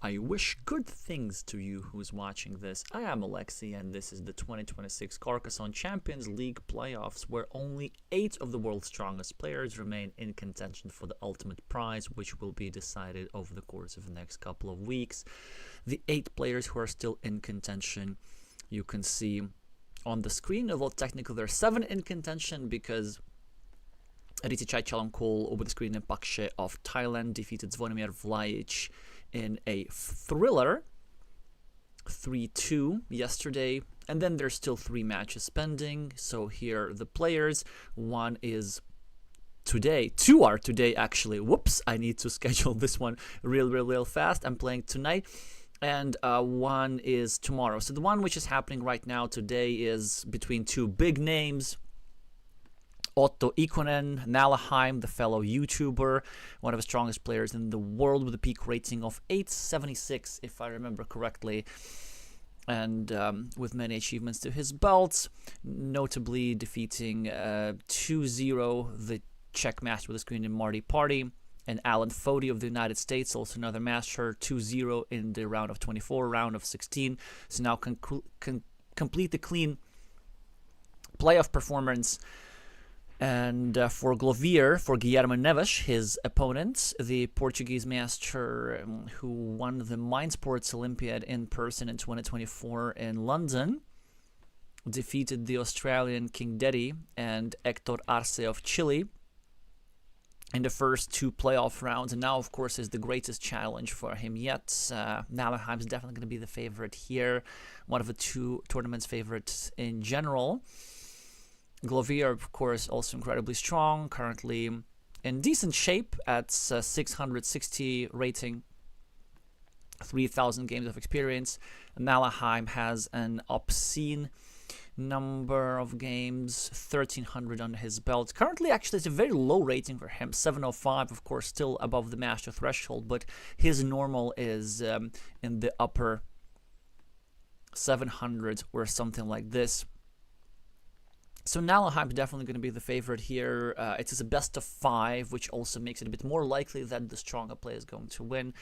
I wish good things to you who's watching this. I am Alexey, and this is the 2026 Carcassonne Champions League playoffs, where only 8 of the world's strongest players remain in contention for the ultimate prize, which will be decided over the course of the next couple of weeks. The 8 players who are still in contention, you can see on the screen, although technically there are 7 in contention because Ritichai Chalamkol over the screen in Pakshe of Thailand defeated Zvonimir Vlajic in a thriller 3-2 yesterday, and then there's still 3 matches pending. So here are the players. One is today, 2 are today actually. Whoops, I need to schedule this one real fast. I'm playing tonight, and one is tomorrow. So the one which is happening right now today is between 2 big names. Otto Ikonen, Nalheim, the fellow YouTuber, one of the strongest players in the world with a peak rating of 876, if I remember correctly, and with many achievements to his belt, notably defeating 2-0 the Czech master with the screen in Marty Party, and Alan Fody of the United States, also another master, 2-0 in the round of 24, round of 16. So now complete the clean playoff performance. And for Glovir, for Guilerhme Neves, his opponent, the Portuguese master who won the Mind Sports Olympiad in person in 2024 in London, defeated the Australian King Deddy and Hector Arce of Chile in the first 2 playoff rounds, and now, of course, is the greatest challenge for him yet. Nalheim is definitely going to be the favorite here, one of the 2 tournament's favorites in general. Glovir, of course, also incredibly strong, currently in decent shape at 660 rating, 3,000 games of experience. Nalheim has an obscene number of games, 1,300 under his belt. Currently, actually, it's a very low rating for him, 705, of course, still above the master threshold, but his normal is in the upper 700s or something like this. So Nalheim is definitely going to be the favorite here. It is a best of 5, which also makes it a bit more likely that the stronger player is going to win.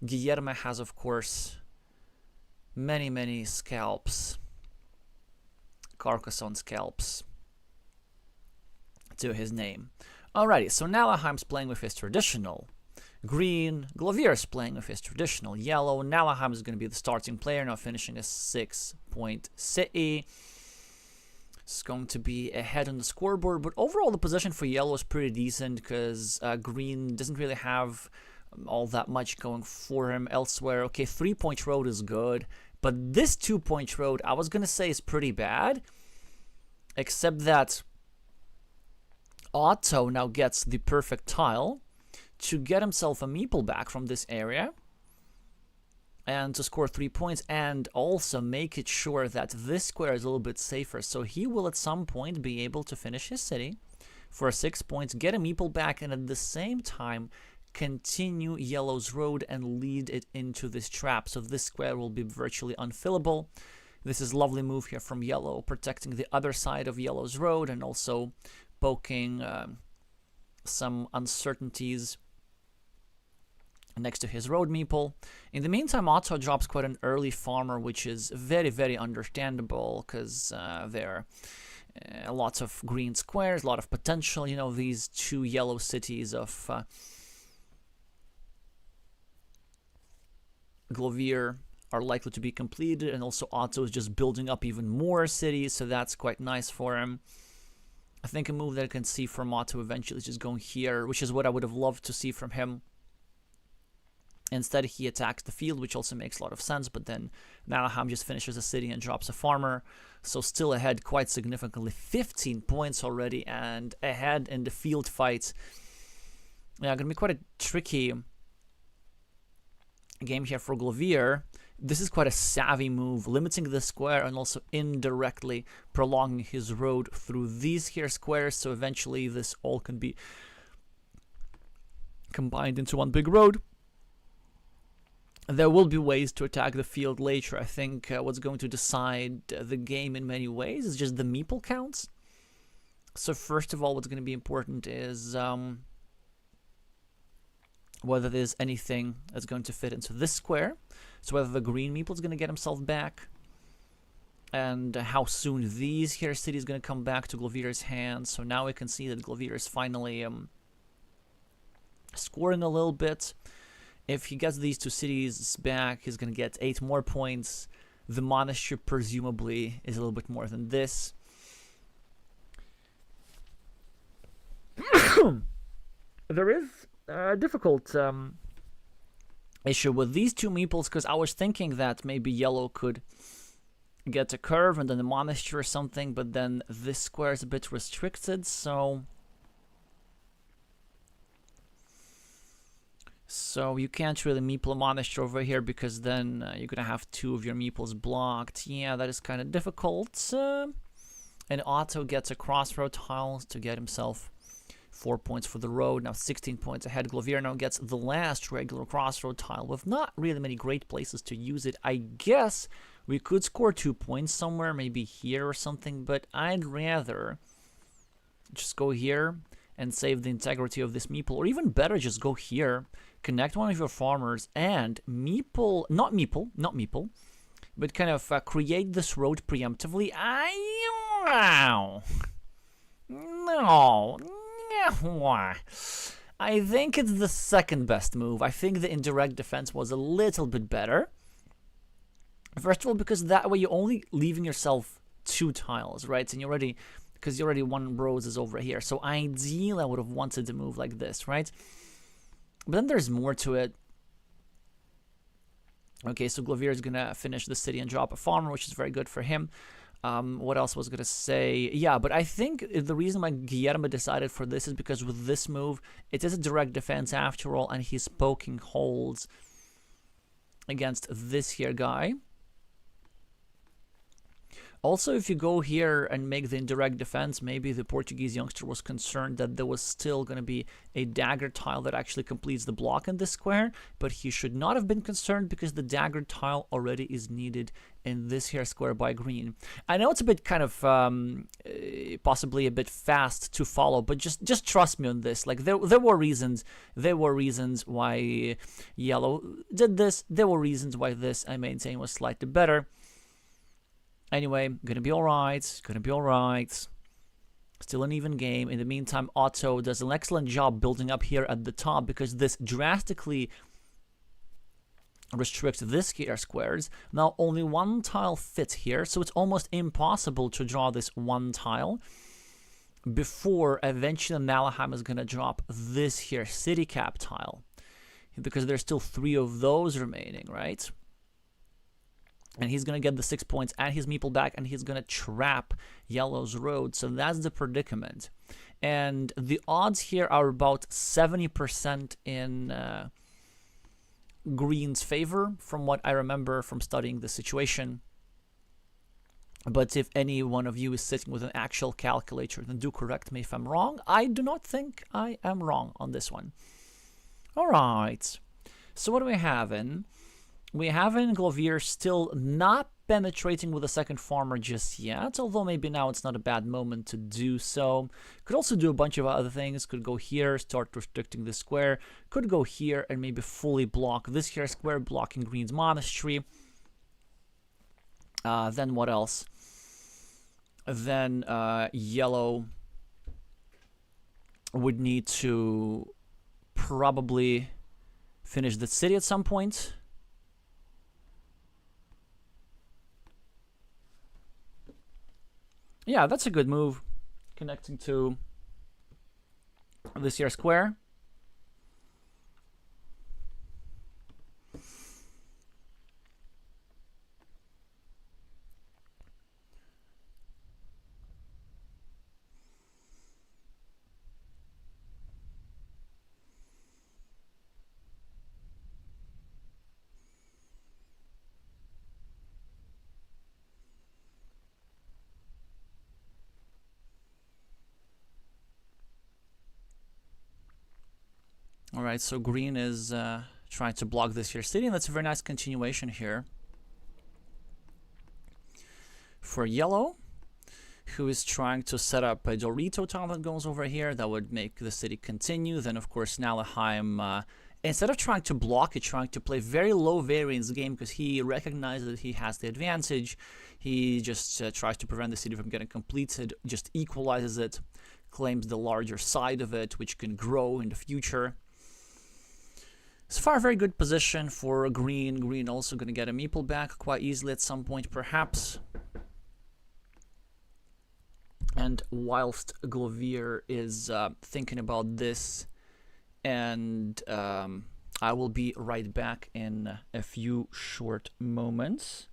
Guilerhme has, of course, many scalps, Carcassonne scalps, to his name. Alrighty, so Nalheim's playing with his traditional green, Glovir is playing with his traditional yellow. Nalheim is going to be the starting player, now finishing a 6-point city. It's going to be ahead on the scoreboard, but overall the position for yellow is pretty decent because green doesn't really have all that much going for him elsewhere. Okay, 3-point road is good, but this 2-point road I was going to say is pretty bad, except that Otto now gets the perfect tile to get himself a meeple back from this area and to score 3 points, and also make it sure that this square is a little bit safer. So he will at some point be able to finish his city for 6 points, get a meeple back, and at the same time continue yellow's road and lead it into this trap. So this square will be virtually unfillable. This is a lovely move here from yellow, protecting the other side of yellow's road and also poking some uncertainties next to his road meeple. In the meantime, Otto drops quite an early farmer, which is very understandable because there are lots of green squares, a lot of potential. You know, these 2 yellow cities of Glovir are likely to be completed, and also Otto is just building up even more cities, so that's quite nice for him. I think a move that I can see from Otto eventually is just going here, which is what I would have loved to see from him. Instead, he attacks the field, which also makes a lot of sense, but then Nalheim just finishes a city and drops a farmer. So still ahead quite significantly, 15 points already, and ahead in the field fight. Yeah, going to be quite a tricky game here for Glovir. This is quite a savvy move, limiting the square and also indirectly prolonging his road through these here squares, so eventually this all can be combined into one big road. There will be ways to attack the field later. I think what's going to decide the game in many ways is just the meeple counts. So first of all, what's going to be important is whether there's anything that's going to fit into this square. So whether the green meeple is going to get himself back, and how soon these here cities going to come back to Glovir's hands. So now we can see that Glovir is finally scoring a little bit. If he gets these two cities back, he's going to get 8 more points. The monastery presumably is a little bit more than this. There is a difficult issue with these two meeples, because I was thinking that maybe yellow could get a curve and then a monastery or something, but then this square is a bit restricted, so you can't really meeple a monastery over here, because then you're gonna have 2 of your meeples blocked. Yeah, that is kind of difficult. And Otto gets a crossroad tile to get himself 4 points for the road. Now 16 points ahead. Glovir now gets the last regular crossroad tile with not really many great places to use it. I guess we could score 2 points somewhere, maybe here or something, but I'd rather just go here and save the integrity of this meeple, or even better, just go here, connect one of your farmers, and meeple, not meeple, but kind of create this road preemptively. No. I think it's the second best move. I think the indirect defense was a little bit better. First of all, because that way you're only leaving yourself 2 tiles, right? And because you already 1 rose is over here. So ideally, I would have wanted to move like this, right? But then there's more to it. Okay, so Glovir is gonna finish the city and drop a farmer, which is very good for him. What else was I gonna say? Yeah, but I think the reason why Guilerhme decided for this is because with this move, it is a direct defense after all, and he's poking holes against this here guy. Also, if you go here and make the indirect defense, maybe the Portuguese youngster was concerned that there was still going to be a dagger tile that actually completes the block in this square, but he should not have been concerned because the dagger tile already is needed in this here square by green. I know it's a bit kind of possibly a bit fast to follow, but just trust me on this. Like there were reasons why yellow did this. There were reasons why this, I maintain, was slightly better. Anyway, gonna be alright. Still an even game. In the meantime, Otto does an excellent job building up here at the top, because this drastically restricts this here squares. Now only 1 tile fits here, so it's almost impossible to draw this 1 tile before eventually Guilerhme is gonna drop this here city cap tile, because there's still 3 of those remaining, right? And he's going to get the 6 points and his meeple back, and he's going to trap yellow's road. So that's the predicament. And the odds here are about 70% in green's favor, from what I remember from studying the situation. But if any one of you is sitting with an actual calculator, then do correct me if I'm wrong. I do not think I am wrong on this one. All right. So what do we have in? We have in Glovir still not penetrating with a second farmer just yet, although maybe now it's not a bad moment to do so. Could also do a bunch of other things. Could go here, start restricting the square. Could go here and maybe fully block this here square, blocking green's monastery. Then what else? Then yellow would need to probably finish the city at some point. Yeah, that's a good move, connecting to this here square. Alright, so green is trying to block this here city, and that's a very nice continuation here for yellow, who is trying to set up a Dorito tile that goes over here. That would make the city continue. Then, of course, Guilerhme instead of trying to block it, trying to play very low variance game because he recognizes that he has the advantage, he just tries to prevent the city from getting completed, just equalizes it, claims the larger side of it, which can grow in the future. So far, a very good position for green. Green also going to get a meeple back quite easily at some point, perhaps. And whilst Glovir is thinking about this, and I will be right back in a few short moments.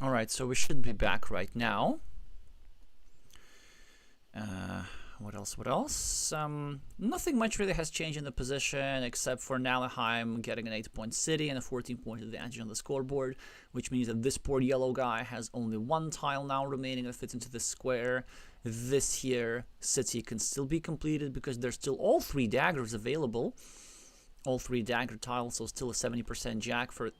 Alright, so we should be back right now. What else? What else? Nothing much really has changed in the position except for Nalheim getting an 8-point city and a 14-point advantage on the scoreboard, which means that this poor yellow guy has only one tile now remaining that fits into this square. This here city can still be completed because there's still all 3 daggers available. All 3 dagger tiles, so still a 70% jack for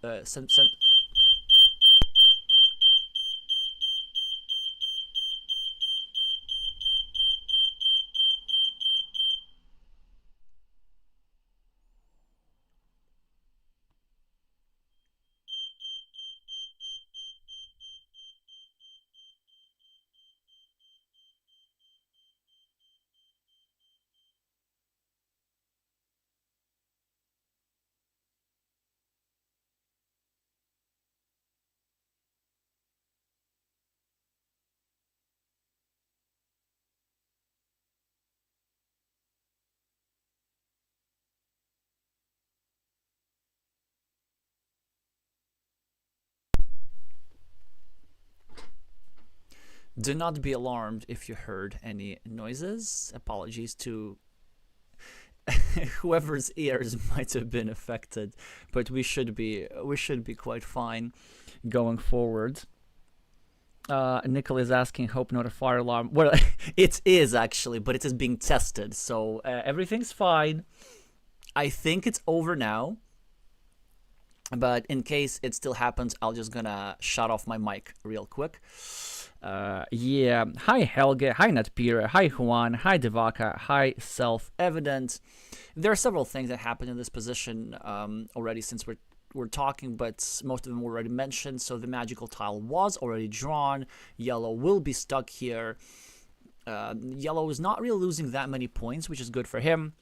Do not be alarmed if you heard any noises. Apologies to whoever's ears might have been affected, but we should be quite fine going forward. Nickel is asking, hope not a fire alarm. Well, it is actually, but it is being tested, so everything's fine. I think it's over now. But in case it still happens, I'll just gonna shut off my mic real quick. Yeah, hi Helge, hi Natpira, hi Juan, hi Devaka, hi Self-Evident. There are several things that happened in this position already since we're talking, but most of them were already mentioned. So the magical tile was already drawn. Yellow will be stuck here. Yellow is not really losing that many points, which is good for him.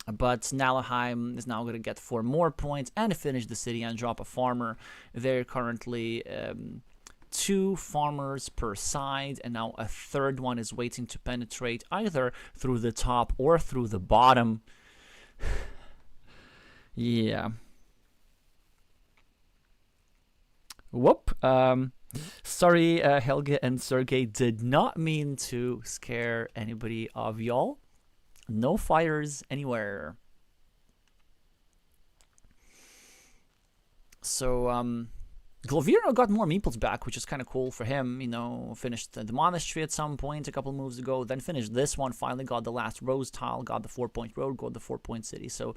But Nalheim is now going to get 4 more points and finish the city and drop a farmer. They're currently 2 farmers per side, and now a 3rd one is waiting to penetrate either through the top or through the bottom. Yeah. Whoop. Sorry, Helge and Sergey, did not mean to scare anybody of y'all. No fires anywhere. So, Glovir got more meeples back, which is kind of cool for him. You know, finished the monastery at some point a couple moves ago, then finished this one, finally got the last rose tile, got the 4-point road, got the 4-point city. So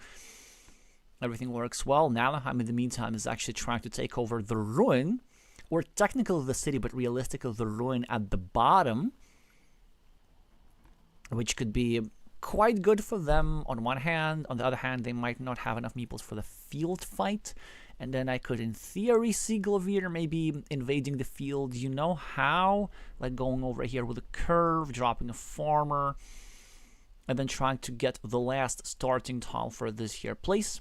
everything works well. Nalheim, in the meantime, is actually trying to take over the ruin or technically the city, but realistically the ruin at the bottom, which could be quite good for them on one hand. On the other hand, they might not have enough meeples for the field fight. And then I could, in theory, see Glovir maybe invading the field. You know how? Like going over here with a curve, dropping a farmer, and then trying to get the last starting tile for this here place.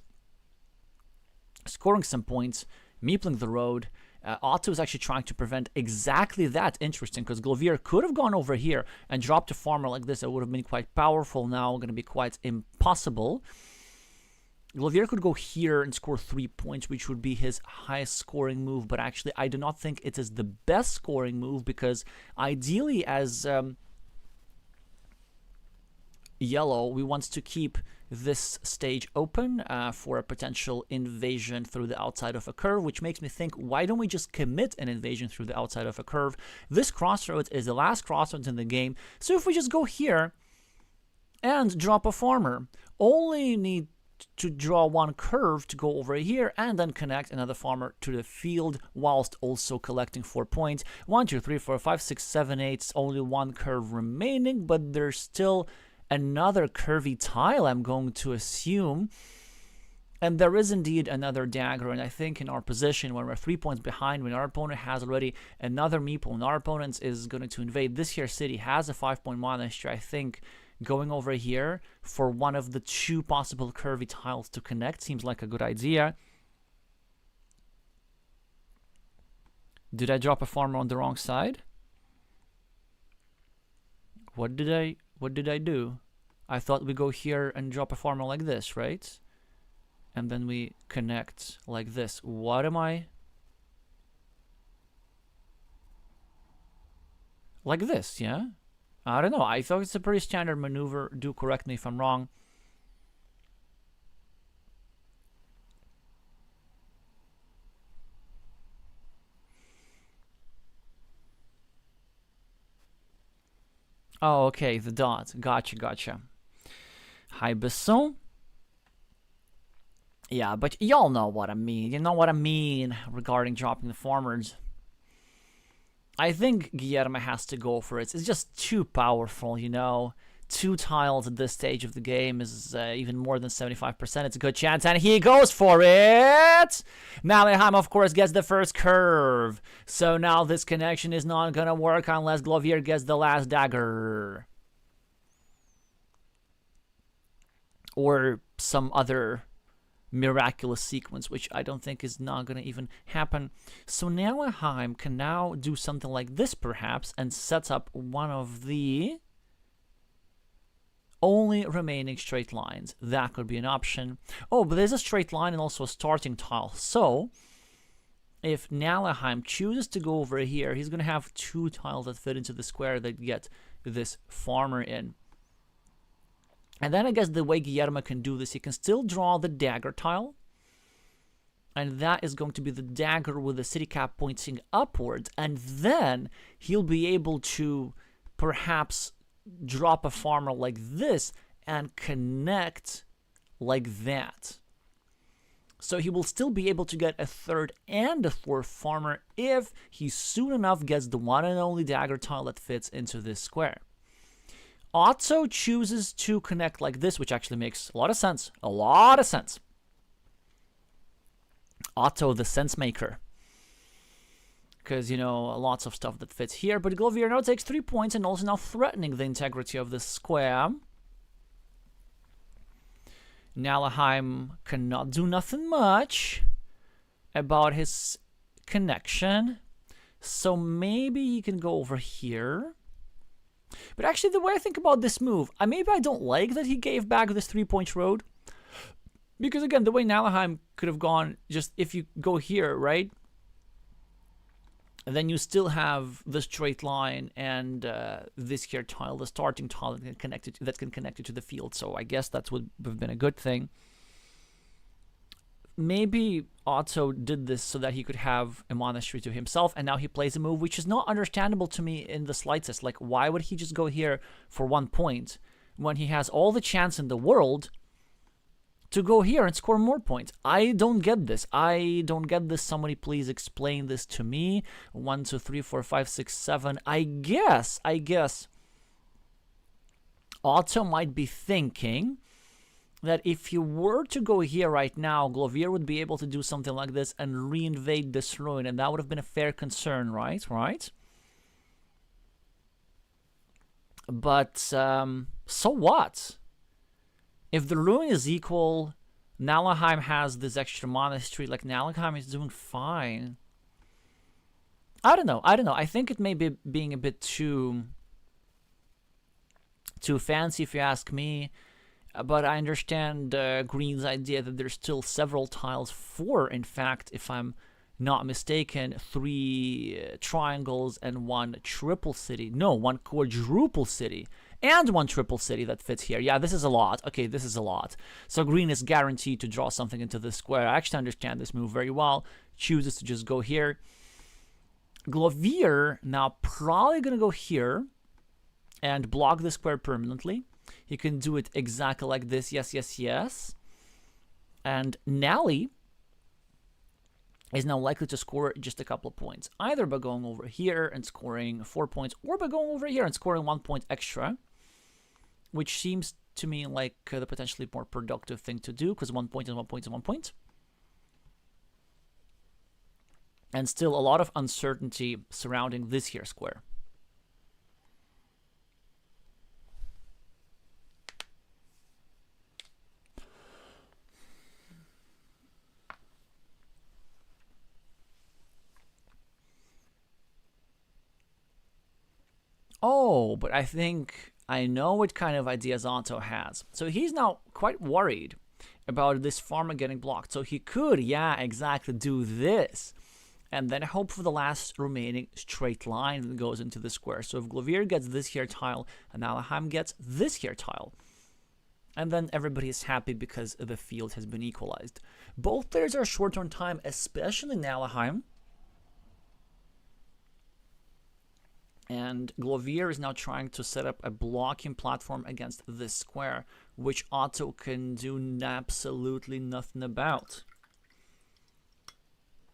Scoring some points, meepling the road. Otto is actually trying to prevent exactly that. Interesting, because Glovir could have gone over here and dropped a farmer like this. It would have been quite powerful. Now going to be quite impossible. Glovir could go here and score 3 points, which would be his highest scoring move. But actually, I do not think it is the best scoring move, because ideally as yellow, we want to keep this stage open for a potential invasion through the outside of a curve, which makes me think, why don't we just commit an invasion through the outside of a curve? This crossroads is the last crossroads in the game, so if we just go here and drop a farmer, only need to draw one curve to go over here and then connect another farmer to the field whilst also collecting 4 points. 1, 2, 3, 4, 5, 6, 7, 8. It's only one curve remaining, but there's still another curvy tile, I'm going to assume. And there is indeed another dagger, and I think in our position, when we're 3 points behind, when our opponent has already another meeple, and our opponent is going to invade this here city, has a 5-point monastery, I think going over here for one of the 2 possible curvy tiles to connect seems like a good idea. Did I drop a farmer on the wrong side? What did I do? I thought we go here and drop a farmer like this, right? And then we connect like this. What am I? Like this, yeah? I don't know. I thought it's a pretty standard maneuver. Do correct me if I'm wrong. Oh, okay, the dot. Gotcha. Hi, Besson. Yeah, but y'all know what I mean. You know what I mean regarding dropping the farmers. I think Guilerhme has to go for it. It's just too powerful, you know. 2 tiles at this stage of the game is even more than 75%. It's a good chance, and he goes for it! Guilerhme, of course, gets the first curve. So now this connection is not going to work unless Glovir gets the last dagger. Or some other miraculous sequence, which I don't think is not going to even happen. So Guilerhme can now do something like this, perhaps, and set up one of the only remaining straight lines. That could be an option. Oh, but there's a straight line and also a starting tile. So if Guilerhme chooses to go over here, he's going to have 2 tiles that fit into the square that get this farmer in. And then I guess the way Guilerhme can do this, he can still draw the dagger tile. And that is going to be the dagger with the city cap pointing upwards. And then he'll be able to perhaps drop a farmer like this and connect like that. So he will still be able to get a 3rd and a 4th farmer if he soon enough gets the one and only dagger tile that fits into this square. Otto chooses to connect like this, which actually makes a lot of sense. A lot of sense. Otto, the sense maker. Because, you know, lots of stuff that fits here. But Glovir now takes 3 points and also now threatening the integrity of the square. Guilerhme cannot do nothing much about his connection. So maybe he can go over here. But actually, the way I think about this move, maybe I don't like that he gave back this 3-point road. Because again, the way Guilerhme could have gone, just if you go here, right? And then you still have the straight line and this here tile, the starting tile that can connect it to the field. So I guess that would have been a good thing. Maybe Otto did this so that he could have a monastery to himself, and now he plays a move which is not understandable to me in the slightest. Like, why would he just go here for 1 point when he has all the chance in the world to go here and score more points. I don't get this. I don't get this. Somebody please explain this to me. 1, 2, 3, 4, 5, 6, 7. I guess Otto might be thinking that if you were to go here right now, Glovir would be able to do something like this and reinvade this ruin, and that would have been a fair concern, right? But, so what? If the ruin is equal, Nalheim has this extra monastery, like, Nalheim is doing fine. I don't know. I think it may be being a bit too fancy, if you ask me. But I understand Green's idea that there's still several tiles, 4, in fact, if I'm not mistaken, 3 triangles and 1 triple city. No, 1 quadruple city and 1 triple city that fits here. Yeah, this is a lot. Okay, this is a lot. So Green is guaranteed to draw something into this square. I actually understand this move very well. Chooses to just go here. Glovir now probably going to go here and block the square permanently. He can do it exactly like this. Yes. And Nally is now likely to score just a couple of points, either by going over here and scoring 4 points, or by going over here and scoring 1 point extra, which seems to me like the potentially more productive thing to do, because 1 point is 1 point is 1 point. And still a lot of uncertainty surrounding this here square. Oh, but I think I know what kind of ideas Otto has. So he's now quite worried about this farmer getting blocked. So he could, yeah, exactly, do this. And then hope for the last remaining straight line that goes into the square. So if Glovir gets this here tile, and Nalheim gets this here tile. And then everybody is happy because the field has been equalized. Both players are short on time, especially Nalheim. And Glovir is now trying to set up a blocking platform against this square, which Otto can do absolutely nothing about.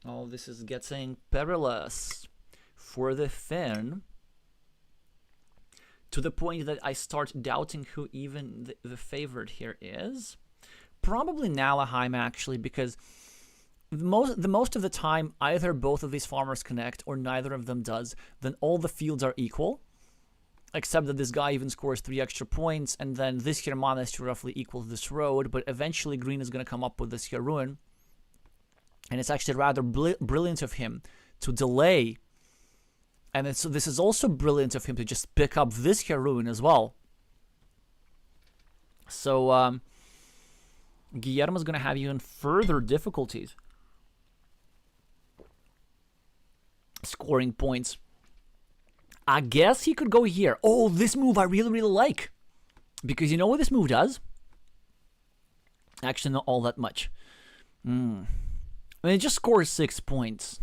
Oh, this is getting perilous for the Finn, to the point that I start doubting who even the favorite here is. Probably Nalheim, actually, because the most of the time, either both of these farmers connect or neither of them does, then all the fields are equal, except that this guy even scores 3 extra points, and then this here monastery roughly equals this road, but eventually Green is going to come up with this here ruin, and it's actually rather brilliant of him to delay, and this is also brilliant of him to just pick up this here ruin as well. So Guilerhme is going to have even further difficulties scoring points. I guess he could go here. Oh, this move I really like, because you know what this move does? Actually, not all that much. I mean, it just scores 6 points,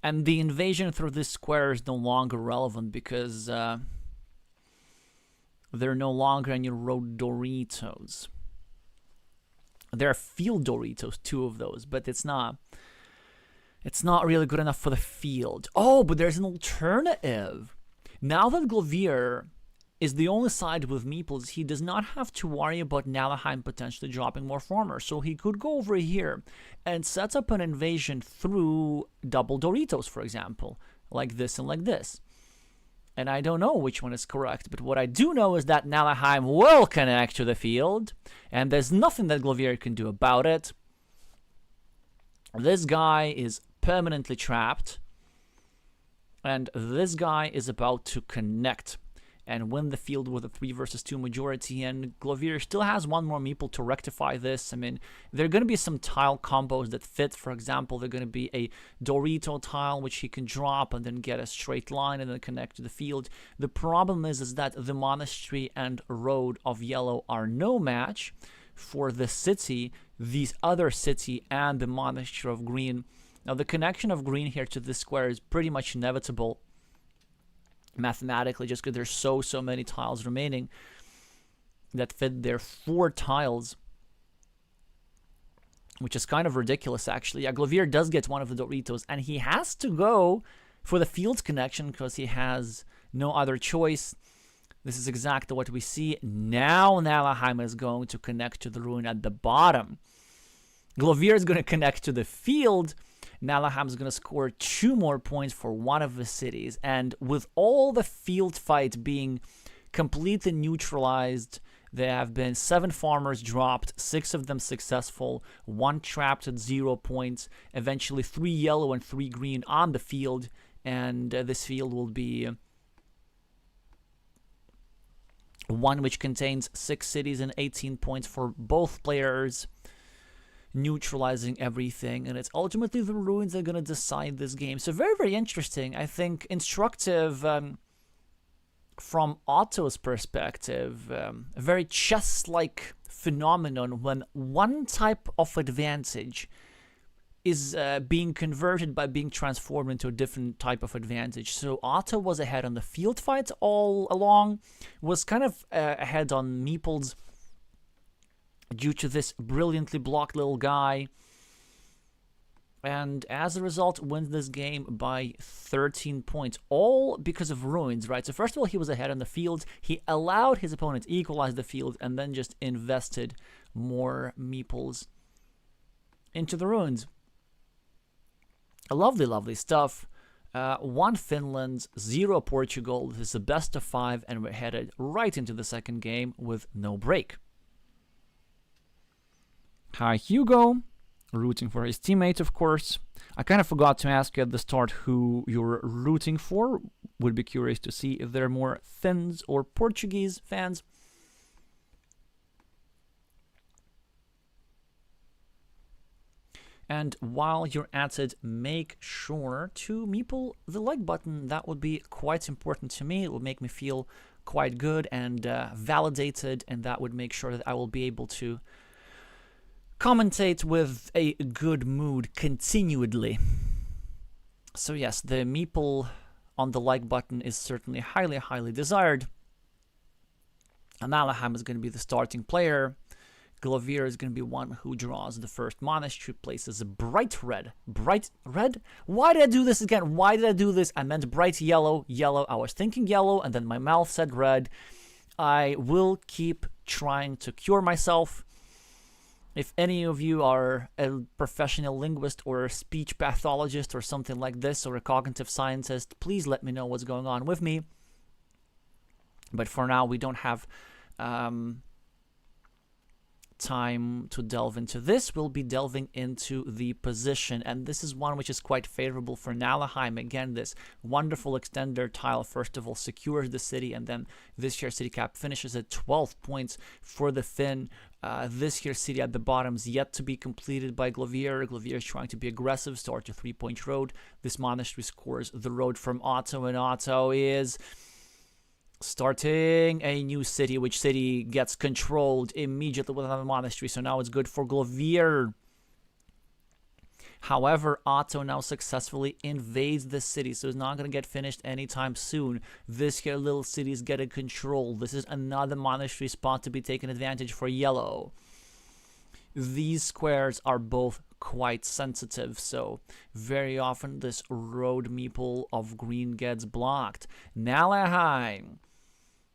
and the invasion through this square is no longer relevant because they're no longer any road Doritos. There are field Doritos, 2 of those, but it's not really good enough for the field. Oh, but there's an alternative. Now that Glovir is the only side with meeples, he does not have to worry about Nalheim potentially dropping more farmers. So he could go over here and set up an invasion through double Doritos, for example, like this and like this. And I don't know which one is correct, but what I do know is that Nalheim will connect to the field, and there's nothing that Glovir can do about it. This guy is permanently trapped, and this guy is about to connect and win the field with a 3 versus 2 majority, and Glovir still has 1 more meeple to rectify this. I mean, there are going to be some tile combos that fit. For example, they're going to be a Dorito tile, which he can drop and then get a straight line and then connect to the field. The problem is that the monastery and road of yellow are no match for the city, these other city, and the monastery of green. Now, the connection of green here to this square is pretty much inevitable mathematically, just because there's so many tiles remaining that fit. There 4 tiles which is kind of ridiculous, actually. Yeah, Glovir does get one of the Doritos, and he has to go for the field connection because he has no other choice. This is exactly what we see. Now Nevalheim is going to connect to the ruin at the bottom. Glovir is going to connect to the field. Nevalheim is going to score 2 more points for one of the cities. And with all the field fight being completely neutralized, there have been 7 farmers dropped, 6 of them successful, 1 trapped at 0 points, eventually 3 yellow and 3 green on the field. And this field will be one which contains 6 cities and 18 points for both players, neutralizing everything. And it's ultimately the ruins that are going to decide this game. So very, very interesting. I think instructive from Otto's perspective. A very chess-like phenomenon when one type of advantage is being converted by being transformed into a different type of advantage. So Otto was ahead on the field fight all along, was kind of ahead on meeples due to this brilliantly blocked little guy, and as a result wins this game by 13 points, all because of ruins, right? So first of all, he was ahead on the field, he allowed his opponent to equalize the field, and then just invested more meeples into the ruins. Lovely, lovely stuff. 1 Finland, 0 Portugal. This is a best of 5, and we're headed right into the second game with no break. Hi, Hugo. Rooting for his teammate, of course. I kind of forgot to ask you at the start who you're rooting for. Would be curious to see if there are more Finns or Portuguese fans. And while you're at it, make sure to meeple the like button. That would be quite important to me. It would make me feel quite good and validated, and that would make sure that I will be able to commentate with a good mood continually. So yes, the meeple on the like button is certainly highly, highly desired. And Nevalheim is going to be the starting player. Glovir is going to be one who draws the first monastery, places a bright red. Bright red? Why did I do this again? Why did I do this? I meant bright yellow. Yellow. I was thinking yellow, and then my mouth said red. I will keep trying to cure myself. If any of you are a professional linguist or a speech pathologist or something like this, or a cognitive scientist, please let me know what's going on with me. But for now, we don't have time to delve into this. We'll be delving into the position, and this is one which is quite favorable for Nevalheim. Again, this wonderful extender tile first of all secures the city, and then this year's city cap finishes at 12 points for the Finn. This year's city at the bottom is yet to be completed by Glovir. Glovir is trying to be aggressive, start a 3-point road. This monastery scores the road from Otto, and Otto is starting a new city, which city gets controlled immediately with another monastery. So now it's good for Glovir. However, Otto now successfully invades the city, so it's not going to get finished anytime soon. This here little city is getting controlled. This is another monastery spot to be taken advantage for yellow. These squares are both quite sensitive, so very often this road meeple of green gets blocked. Nevalheim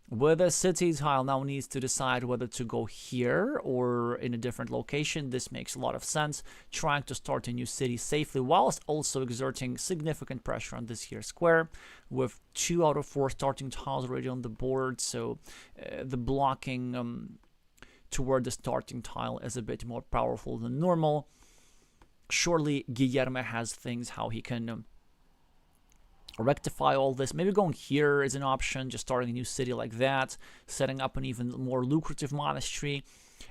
with a city tile now needs to decide whether to go here or in a different location. This makes a lot of sense, trying to start a new city safely whilst also exerting significant pressure on this here square with 2 out of 4 starting tiles already on the board. So the blocking toward the starting tile is a bit more powerful than normal. Surely Guilerhme has things how he can rectify all this. Maybe going here is an option, just starting a new city like that, setting up an even more lucrative monastery.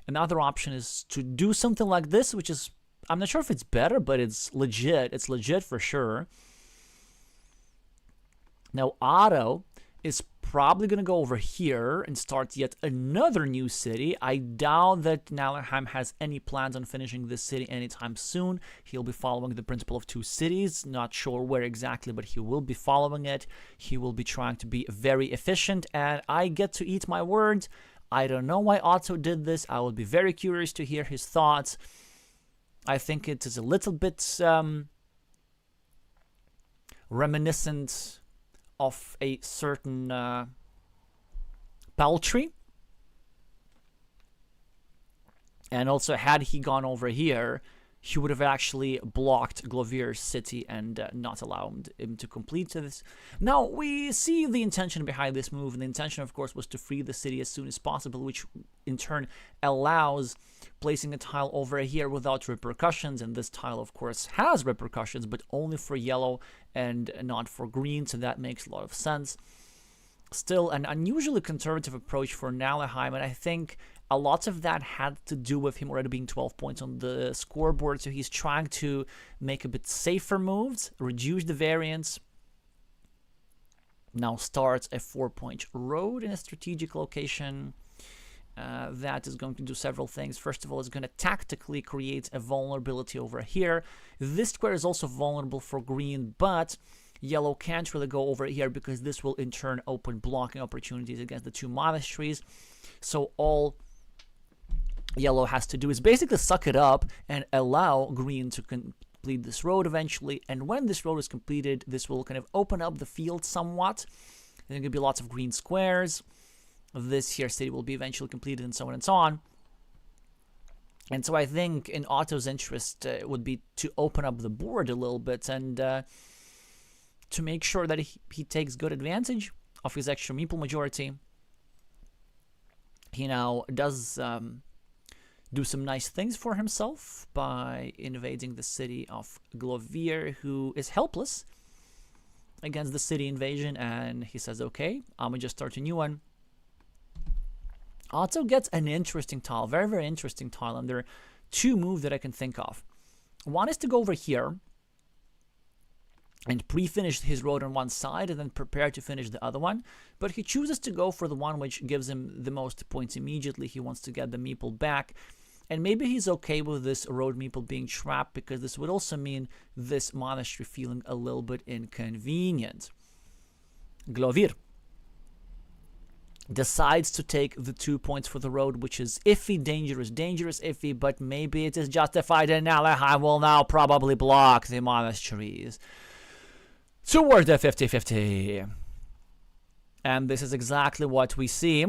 Another option is to do something like this, which is, I'm not sure if it's better, but it's legit. It's legit for sure. Now Otto is probably going to go over here and start yet another new city. I doubt that Nevalheim has any plans on finishing this city anytime soon. He'll be following the principle of 2 cities. Not sure where exactly, but he will be following it. He will be trying to be very efficient, and I get to eat my words. I don't know why Otto did this. I will be very curious to hear his thoughts. I think it is a little bit reminiscent of a certain Paltry. And also, had he gone over here, he would have actually blocked Glovir's city and not allowed him to complete this. Now, we see the intention behind this move, and the intention, of course, was to free the city as soon as possible, which in turn allows placing a tile over here without repercussions, and this tile, of course, has repercussions, but only for yellow and not for green, so that makes a lot of sense. Still, an unusually conservative approach for Nalleheim, and I think a lot of that had to do with him already being 12 points on the scoreboard, so he's trying to make a bit safer moves, reduce the variance. Now starts a 4-point road in a strategic location. That is going to do several things. First of all, it's going to tactically create a vulnerability over here. This square is also vulnerable for green, but yellow can't really go over here because this will in turn open blocking opportunities against the two monasteries. So all yellow has to do is basically suck it up and allow green to complete this road eventually. And when this road is completed, this will kind of open up the field somewhat. There's going to be lots of green squares. This here city will be eventually completed, and so on and so on. And so I think in Otto's interest would be to open up the board a little bit and to make sure that he takes good advantage of his extra meeple majority. He now does do some nice things for himself by invading the city of Glovir, who is helpless against the city invasion, and he says, okay, I'm gonna just start a new one. Otto gets an interesting tile, very, very interesting tile, and there are two moves that I can think of. One is to go over here and pre-finish his road on one side and then prepare to finish the other one, but he chooses to go for the one which gives him the most points immediately. He wants to get the meeple back, and maybe he's okay with this road meeple being trapped, because this would also mean this monastery feeling a little bit inconvenient. Glovir decides to take the 2 points for the road, which is iffy, dangerous, iffy, but maybe it is justified, and Nalleheim will now probably block the monasteries towards the 50-50. And this is exactly what we see.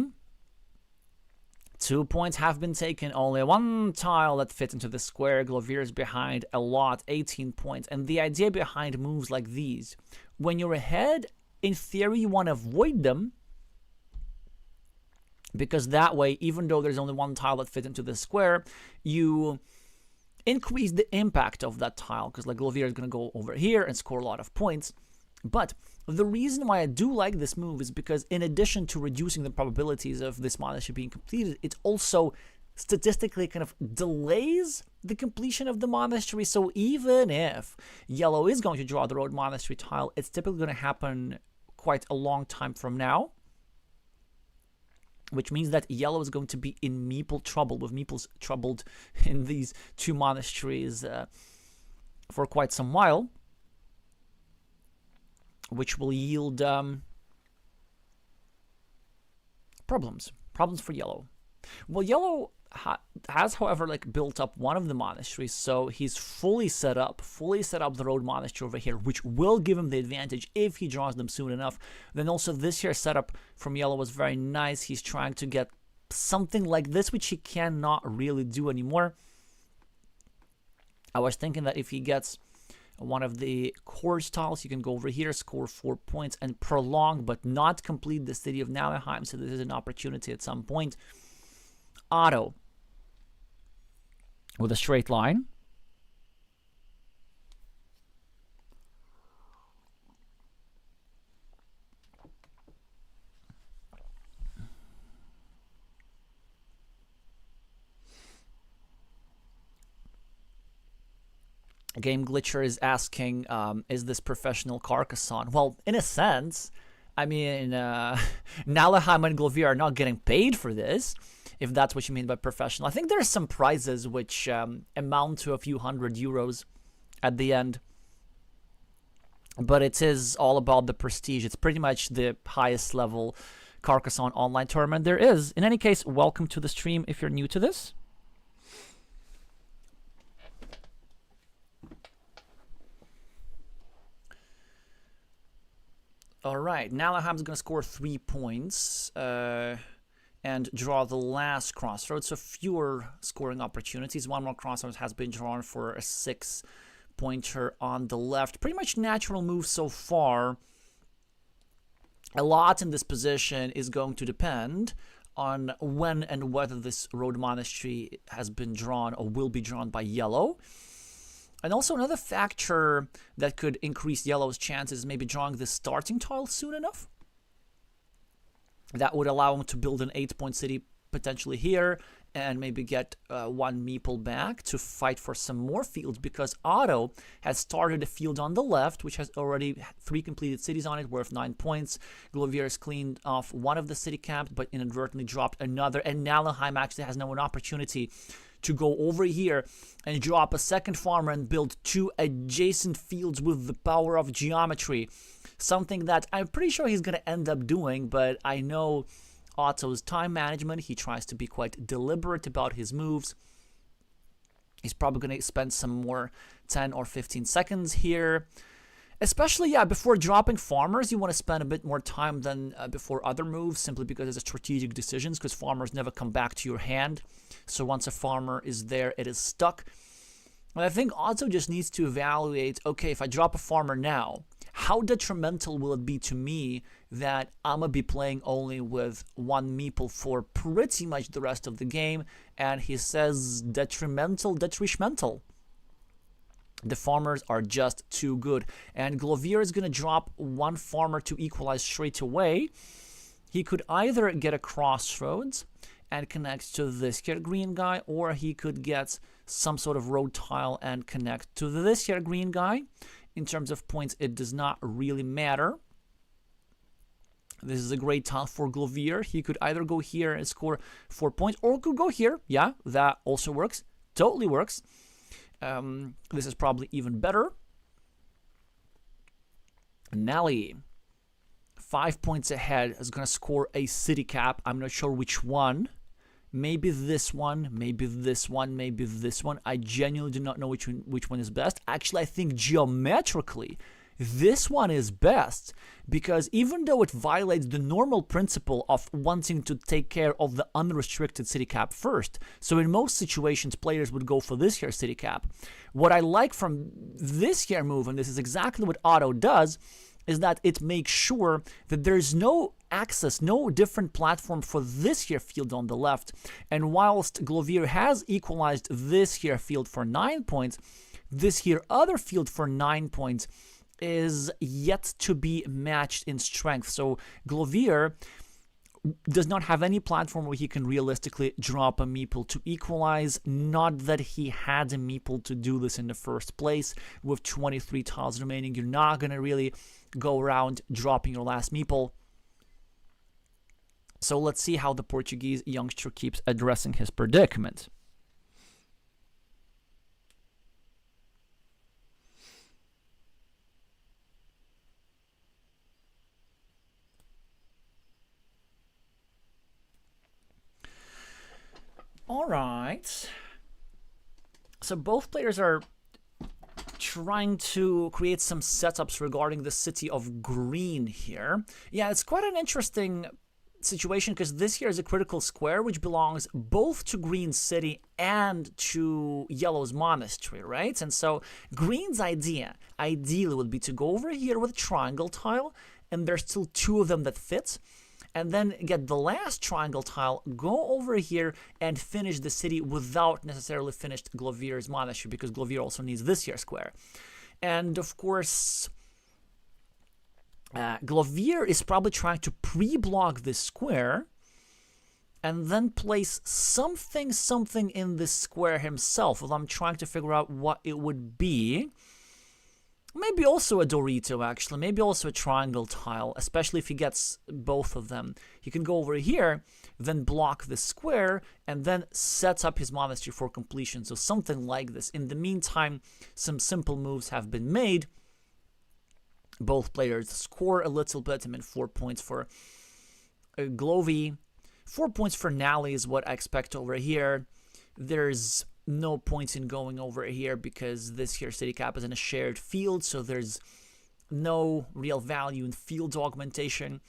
2 points have been taken, only one tile that fits into the square. Glovir is behind a lot, 18 points. And the idea behind moves like these, when you're ahead, in theory you want to avoid them, because that way, even though there's only one tile that fits into the square, you increase the impact of that tile, because like Glovir is going to go over here and score a lot of points. But the reason why I do like this move is because in addition to reducing the probabilities of this monastery being completed, it also statistically kind of delays the completion of the monastery. So even if yellow is going to draw the road monastery tile, it's typically going to happen quite a long time from now, which means that yellow is going to be in meeple trouble, with meeples troubled in these two monasteries for quite some while, which will yield problems for yellow. Well, yellow has, however, like built up one of the monasteries, so he's fully set up the road monastery over here, which will give him the advantage if he draws them soon enough. Then also this here setup from yellow was very nice. He's trying to get something like this, which he cannot really do anymore. I was thinking that if he gets one of the core tiles, he can go over here, score 4 points, and prolong but not complete the city of Nalleheim, so this is an opportunity at some point. Otto with a straight line. Game Glitcher is asking, is this professional Carcassonne? Well, in a sense, I mean, Nalleheim and Glovir are not getting paid for this, if that's what you mean by professional. I think there are some prizes which amount to a few €100 at the end, but it is all about the prestige. It's pretty much the highest level Carcassonne online tournament there is. In any case, welcome to the stream if you're new to this. All right, Nalaham is going to score 3 points and draw the last crossroads, so fewer scoring opportunities. One more crossroads has been drawn for a 6-pointer on the left. Pretty much natural move so far. A lot in this position is going to depend on when and whether this road monastery has been drawn or will be drawn by yellow. And also another factor that could increase yellow's chances is maybe drawing the starting tile soon enough. That would allow him to build an 8-point city potentially here and maybe get 1 meeple back to fight for some more fields, because Otto has started a field on the left which has already 3 completed cities on it worth 9 points. Glovir has cleaned off one of the city caps but inadvertently dropped another, and Nalaham actually has now an opportunity to go over here and drop a second farmer and build 2 adjacent fields with the power of geometry. Something that I'm pretty sure he's going to end up doing, but I know Otto's time management. He tries to be quite deliberate about his moves. He's probably going to spend some more 10 or 15 seconds here. Especially, yeah, before dropping farmers, you want to spend a bit more time than before other moves, simply because it's a strategic decisions, because farmers never come back to your hand. So once a farmer is there, it is stuck. And I think Otto just needs to evaluate, okay, if I drop a farmer now, how detrimental will it be to me that I'm going to be playing only with 1 meeple for pretty much the rest of the game? And he says detrimental. The farmers are just too good. And Glovir is going to drop 1 farmer to equalize straight away. He could either get a crossroads and connect to this here green guy, or he could get some sort of road tile and connect to this here green guy. In terms of points, it does not really matter. This is a great tile for Glovir. He could either go here and score 4 points, or could go here. Yeah, that also works. Totally works. This is probably even better. Nelly, 5 points ahead, is going to score a city cap. I'm not sure which one. Maybe this one, maybe this one, maybe this one. I genuinely do not know which one is best. Actually, I think geometrically, this one is best, because even though it violates the normal principle of wanting to take care of the unrestricted city cap first, so in most situations players would go for this here city cap. What I like from this here move, and this is exactly what Otto does, is that it makes sure that there's no access, no different platform for this here field on the left. And whilst Glovir has equalized this here field for 9 points, this here other field for 9 points is yet to be matched in strength. So Glovir does not have any platform where he can realistically drop a meeple to equalize. Not that he had a meeple to do this in the first place. With 23 tiles remaining, you're not going to really go around dropping your last meeple. So let's see how the Portuguese youngster keeps addressing his predicament. All right. So both players are trying to create some setups regarding the city of green here. Yeah, it's quite an interesting situation, because this here is a critical square which belongs both to green city and to yellow's monastery, right? And so green's idea ideally would be to go over here with a triangle tile, and there's still 2 of them that fit, and then get the last triangle tile, go over here and finish the city without necessarily finished Glovir's monastery, because Glovir also needs this here square. And of course, Glovir is probably trying to pre-block this square and then place something in this square himself. Well, I'm trying to figure out what it would be. Maybe also a Dorito, actually. Maybe also a triangle tile, especially if he gets both of them. He can go over here, then block the square, and then sets up his monastery for completion. So something like this. In the meantime, some simple moves have been made. Both players score a little bit. I mean, 4 points for Glovir. 4 points for Nally is what I expect over here. There's no points in going over here because this here city cap is in a shared field, so there's no real value in field augmentation.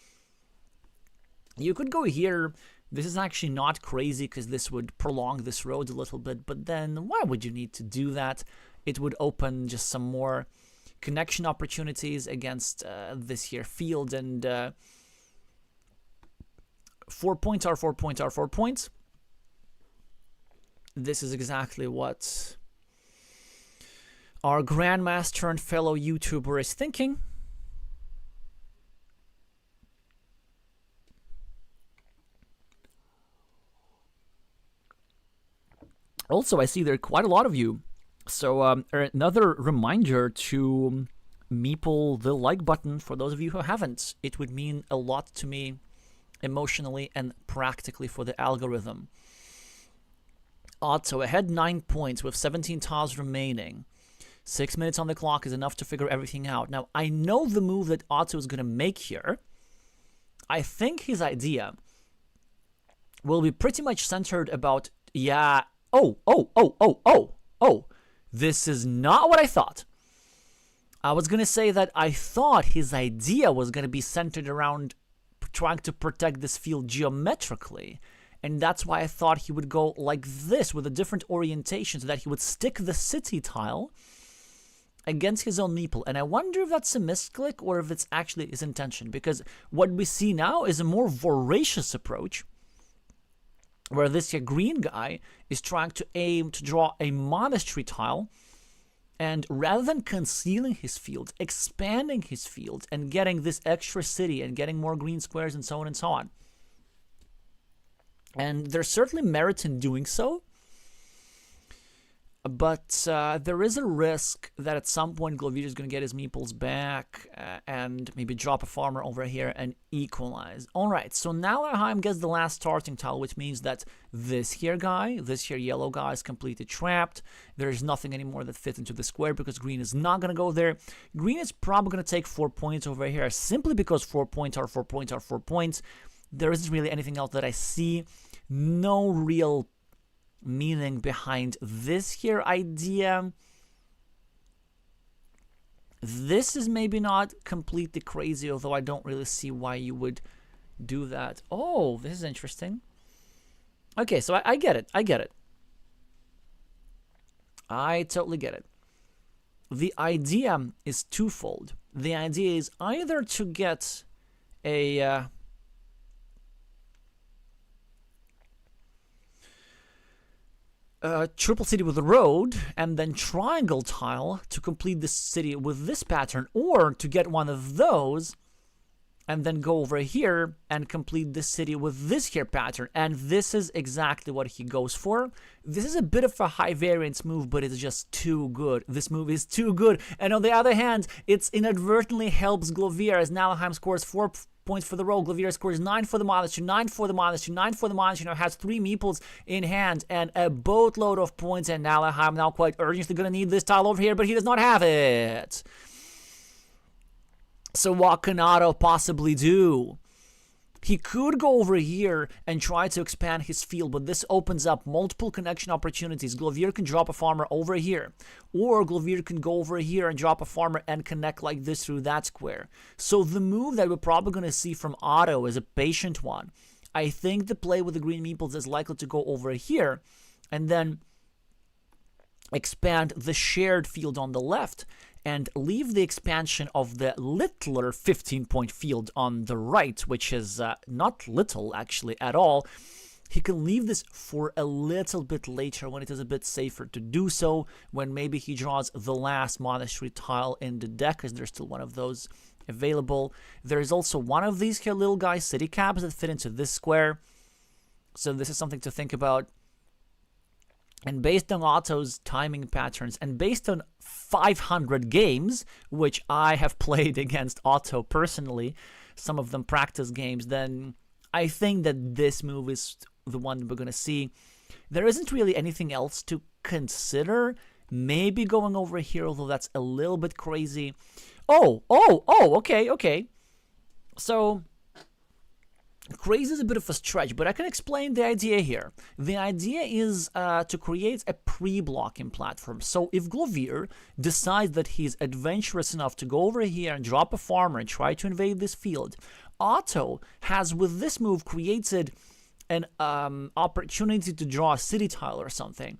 You could go here. This is actually not crazy because this would prolong this road a little bit, but then why would you need to do that? It would open just some more connection opportunities against this here field, and 4 points are 4 points are 4 points. This is exactly what our grandmaster and fellow YouTuber is thinking. Also, I see there are quite a lot of you. So another reminder to meeple the like button for those of you who haven't. It would mean a lot to me emotionally and practically for the algorithm. Otto ahead 9 points with 17 tiles remaining. 6 minutes on the clock is enough to figure everything out. Now, I know the move that Otto is going to make here. I think his idea will be pretty much centered about, yeah, oh, this is not what I thought. I was going to say that I thought his idea was going to be centered around trying to protect this field geometrically. And that's why I thought he would go like this with a different orientation so that he would stick the city tile against his own meeple. And I wonder if that's a misclick or if it's actually his intention. Because what we see now is a more voracious approach, where this here green guy is trying to aim to draw a monastery tile, and rather than concealing his field, expanding his field and getting this extra city and getting more green squares and so on and so on. And there's certainly merit in doing so, but there is a risk that at some point Glovir is going to get his meeples back and maybe drop a farmer over here and equalize. Alright, so now Anaheim gets the last starting tile, which means that this here yellow guy is completely trapped. There's nothing anymore that fits into the square because green is not going to go there. Green is probably going to take 4 points over here simply because 4 points are 4 points are 4 points. There isn't really anything else that I see. No real meaning behind this here idea. This is maybe not completely crazy, although I don't really see why you would do that. Oh, this is interesting. Okay, so I get it. I get it. I totally get it. The idea is twofold. The idea is either to get a triple city with a road and then triangle tile to complete this city with this pattern, or to get one of those and then go over here and complete this city with this here pattern. And this is exactly what he goes for. This is a bit of a high variance move, but it's just too good. This move is too good. And on the other hand, it inadvertently helps Glovir, as Nalheim scores 4 points for the roll. Glovir scores 9 for the monastery, 9 for the monastery, 9 for the monastery. Now has 3 meeples in hand and a boatload of points. And Nalheim now quite urgently going to need this tile over here, but he does not have it. So what can Otto possibly do? He could go over here and try to expand his field, but this opens up multiple connection opportunities. Glovir can drop a farmer over here, or Glovir can go over here and drop a farmer and connect like this through that square. So the move that we're probably going to see from Otto is a patient one. I think the play with the green meeples is likely to go over here and then expand the shared field on the left and leave the expansion of the littler 15-point field on the right, which is not little actually at all. He can leave this for a little bit later when it is a bit safer to do so, when maybe he draws the last monastery tile in the deck, as there's still one of those available. There's also one of these here little guys, city cabs, that fit into this square. So this is something to think about. And based on Otto's timing patterns, and based on 500 games, which I have played against Otto personally, some of them practice games, then I think that this move is the one we're going to see. There isn't really anything else to consider. Maybe going over here, although that's a little bit crazy. Okay. So Crazy is a bit of a stretch, but I can explain the idea here. The idea is to create a pre-blocking platform. So if Glovir decides that he's adventurous enough to go over here and drop a farmer and try to invade this field, Otto has, with this move, created an opportunity to draw a city tile or something,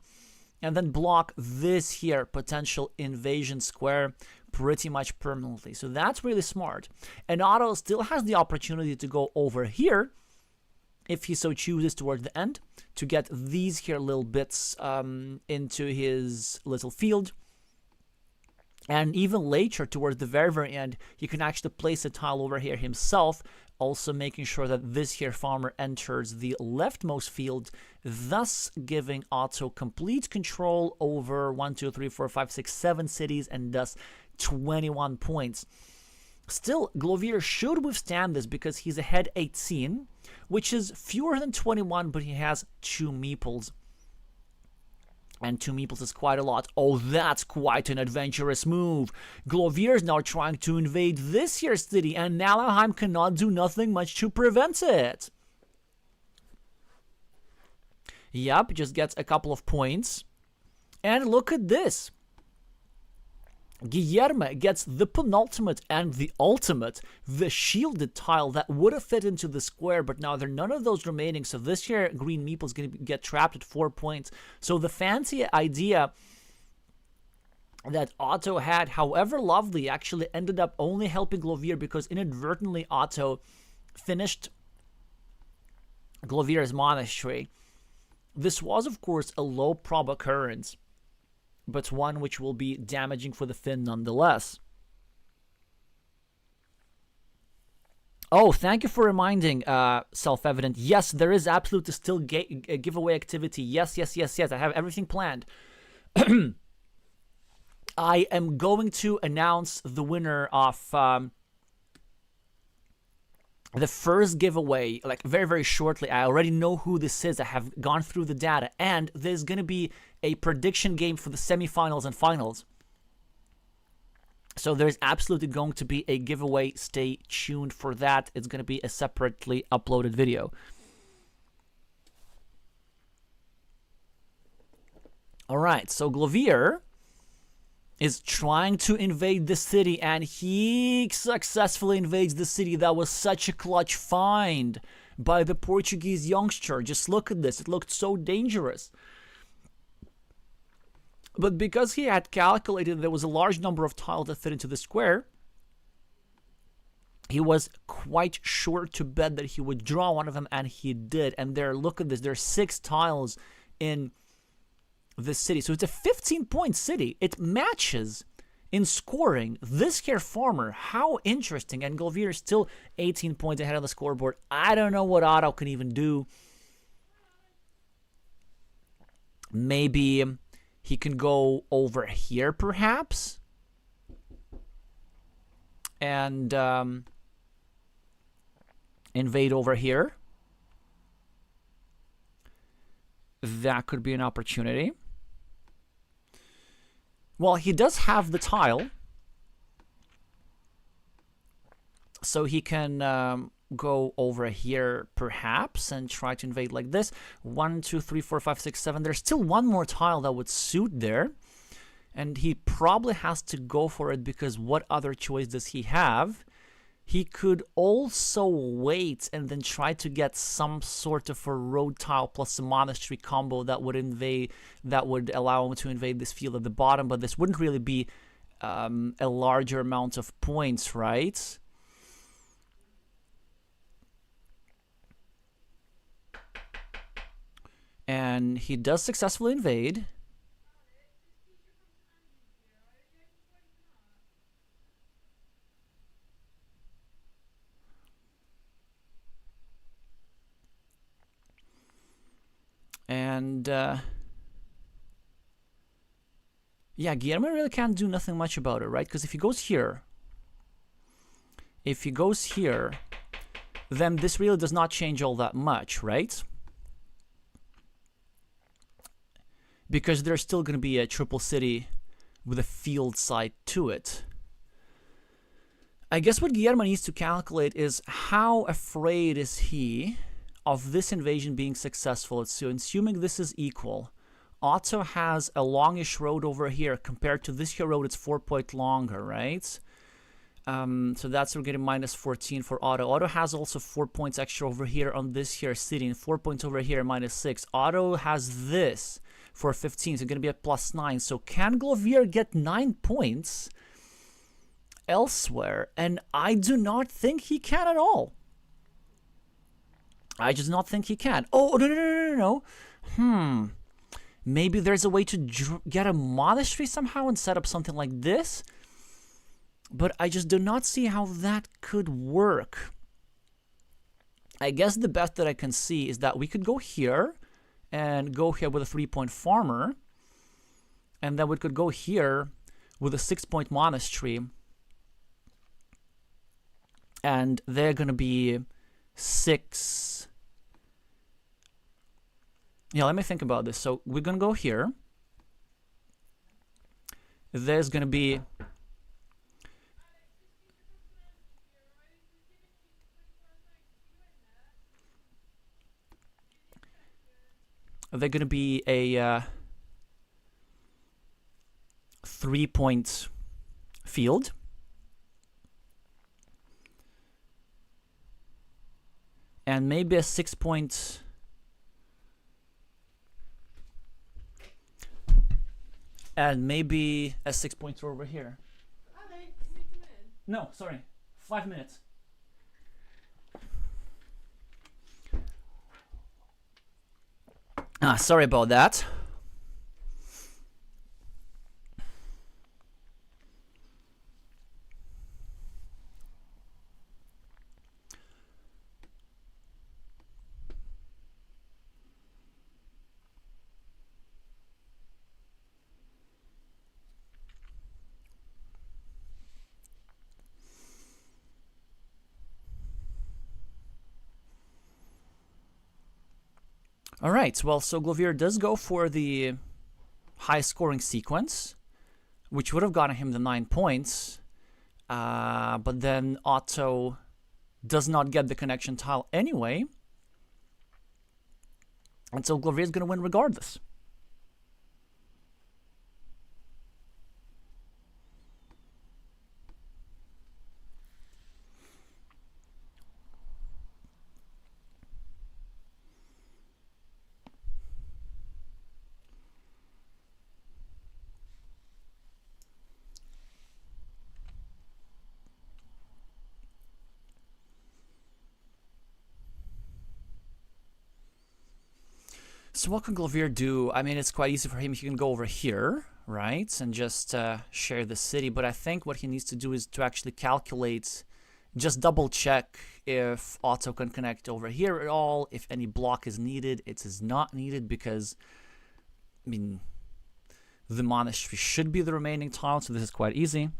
and then block this here potential invasion square pretty much permanently. So that's really smart. And Otto still has the opportunity to go over here, if he so chooses towards the end, to get these here little bits into his little field. And even later, towards the very, very end, he can actually place a tile over here himself, also making sure that this here farmer enters the leftmost field, thus giving Otto complete control over 1, 2, 3, 4, 5, 6, 7 cities, and thus 21 points. Still, Glovir should withstand this because he's ahead 18, which is fewer than 21, but he has 2 meeples. And 2 meeples is quite a lot. Oh, that's quite an adventurous move. Glovir is now trying to invade this here city, and Nalaheim cannot do nothing much to prevent it. Yep, just gets a couple of points. And look at this. Guilerhme gets the penultimate and the ultimate, the shielded tile that would have fit into the square, but now there are none of those remaining, so this here green meeple is going to get trapped at 4 points. So the fancy idea that Otto had, however lovely, actually ended up only helping Glovir because inadvertently Otto finished Glovir's monastery. This was, of course, a low prob occurrence, but one which will be damaging for the Finn nonetheless. Oh, thank you for reminding, Self-Evident. Yes, there is absolutely still a giveaway activity. Yes, yes, yes, yes. I have everything planned. I am going to announce the winner of the first giveaway, like very, very shortly. I already know who this is. I have gone through the data, and there's going to be a prediction game for the semifinals and finals. So there's absolutely going to be a giveaway. Stay tuned for that. It's going to be a separately uploaded video. All right, so Glovir is trying to invade the city, and he successfully invades the city. That was such a clutch find by the Portuguese youngster. Just look at this. It looked so dangerous. But because he had calculated there was a large number of tiles that fit into the square, he was quite sure to bet that he would draw one of them, and he did. And there, look at this. There are 6 tiles in the city. So it's a 15-point city. It matches in scoring this here farmer. How interesting. And Glovir is still 18 points ahead of the scoreboard. I don't know what Otto can even do. Maybe he can go over here, perhaps, and invade over here. That could be an opportunity. Well, he does have the tile, so he can go over here, perhaps, and try to invade like this. 1, 2, 3, 4, 5, 6, 7. There's still one more tile that would suit there, and he probably has to go for it because what other choice does he have? He could also wait and then try to get some sort of a road tile plus a monastery combo that would allow him to invade this field at the bottom, but this wouldn't really be a larger amount of points, right? And he does successfully invade. And yeah, Guillermo really can't do nothing much about it, right? Because if he goes here, then this really does not change all that much, right? Because there's still going to be a triple city with a field side to it. I guess what Guillermo needs to calculate is how afraid is he of this invasion being successful. So assuming this is equal, Otto has a longish road over here compared to this here road. It's 4 point longer, right? So that's we're getting minus 14 for Otto. Otto has also 4 points extra over here on this here city, and 4 points over here, minus 6. Otto has this for 15, so going to be a plus 9. So can Glovir get 9 points elsewhere? And I do not think he can at all. I just not think he can. Oh, no. Maybe there's a way to get a monastery somehow and set up something like this. But I just do not see how that could work. I guess the best that I can see is that we could go here and go here with a 3-point farmer. And then we could go here with a 6-point monastery. And they're going to be 6. Yeah, let me think about this. So we're going to go here. There's going to be... They're going to be a 3-point field. And maybe a 6-point... And maybe a 6-pointer over here. Alex, can we come in? No, sorry. 5 minutes. Sorry about that. All right, well, so Glovir does go for the high scoring sequence, which would have gotten him the 9 points, but then Otto does not get the connection tile anyway, and so Glovir is going to win regardless. So what can Glovir do? I mean, it's quite easy for him. He can go over here, right, and just share the city. But I think what he needs to do is to actually calculate, just double check if Otto can connect over here at all, if any block is needed. It is not needed because, I mean, the monastery should be the remaining tile, so this is quite easy.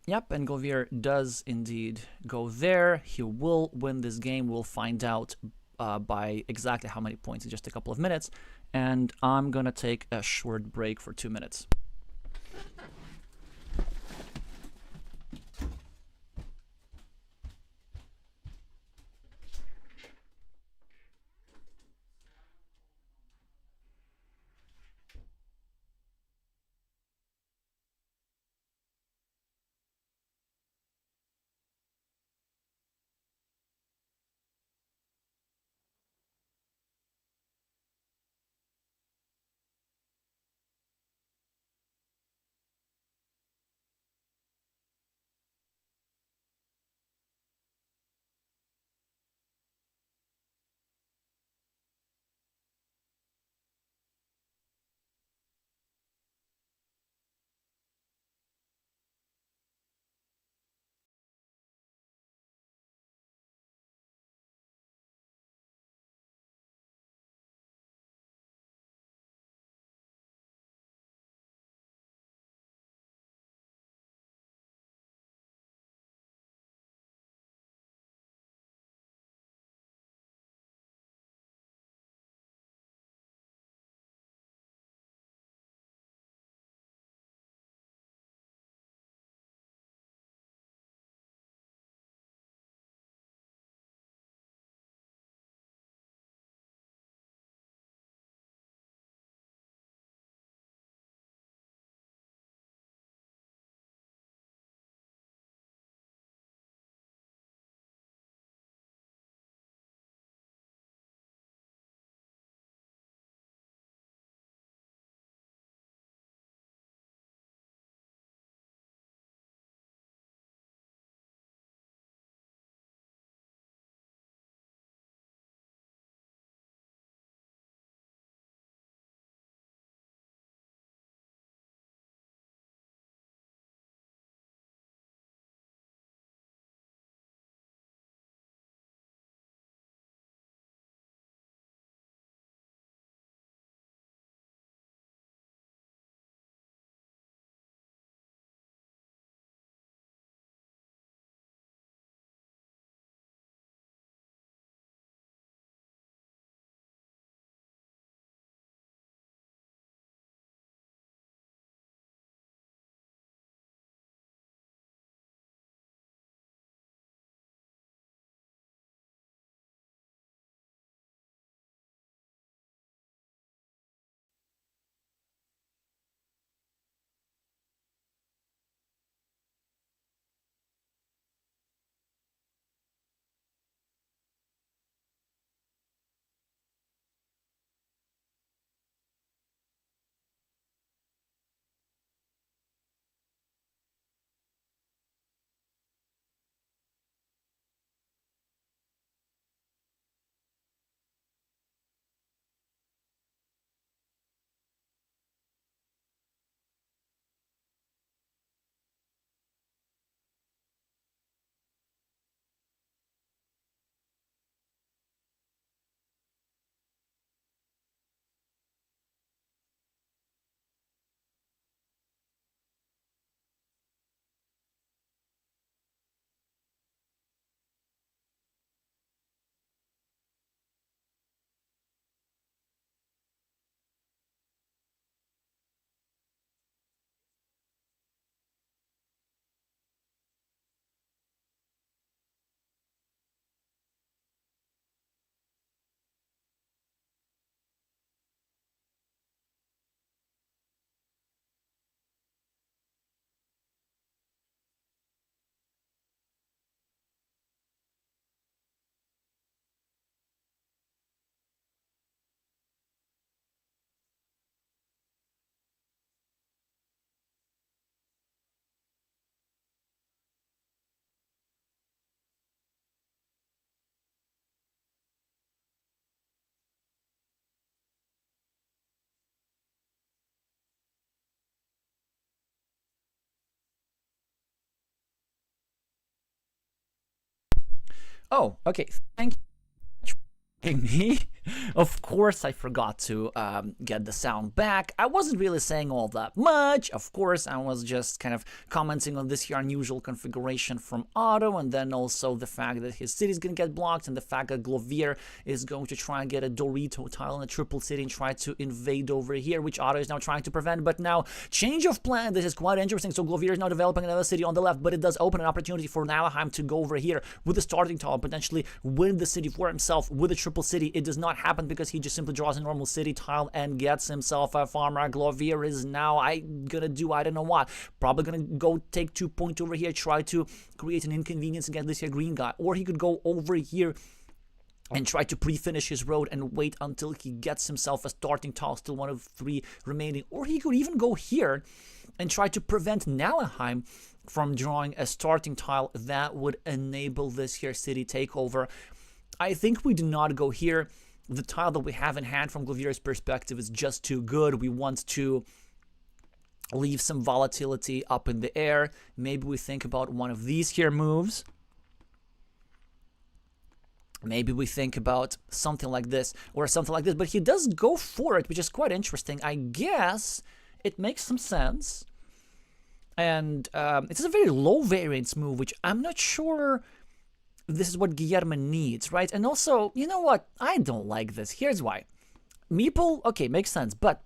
Yep, and Glovir does indeed go there. He will win this game. We'll find out by exactly how many points in just a couple of minutes. And I'm going to take a short break for 2 minutes. Oh, okay. Thank you. Me. Of course, I forgot to get the sound back. I wasn't really saying all that much. Of course, I was just kind of commenting on this here unusual configuration from Otto, and then also the fact that his city is going to get blocked, and the fact that Glovir is going to try and get a Dorito tile in a triple city and try to invade over here, which Otto is now trying to prevent. But now, change of plan. This is quite interesting. So Glovir is now developing another city on the left, but it does open an opportunity for Nalheim to go over here with the starting tile, potentially win the city for himself with a triple city. It does not happen because he just simply draws a normal city tile and gets himself a farmer. Glovir is now gonna do I don't know what. Probably gonna go take 2 points over here, try to create an inconvenience against this here green guy. Or he could go over here and try to pre-finish his road and wait until he gets himself a starting tile, still one of 3 remaining. Or he could even go here and try to prevent Nalheim from drawing a starting tile that would enable this here city takeover. I think we do not go here. The tile that we have in hand from Glovir's perspective is just too good. We want to leave some volatility up in the air. Maybe we think about one of these here moves. Maybe we think about something like this or something like this. But he does go for it, which is quite interesting. I guess it makes some sense. And it's a very low variance move, which I'm not sure this is what Guilerhme needs, right? And also, you know what? I don't like this. Here's why. Meeple, okay, makes sense, but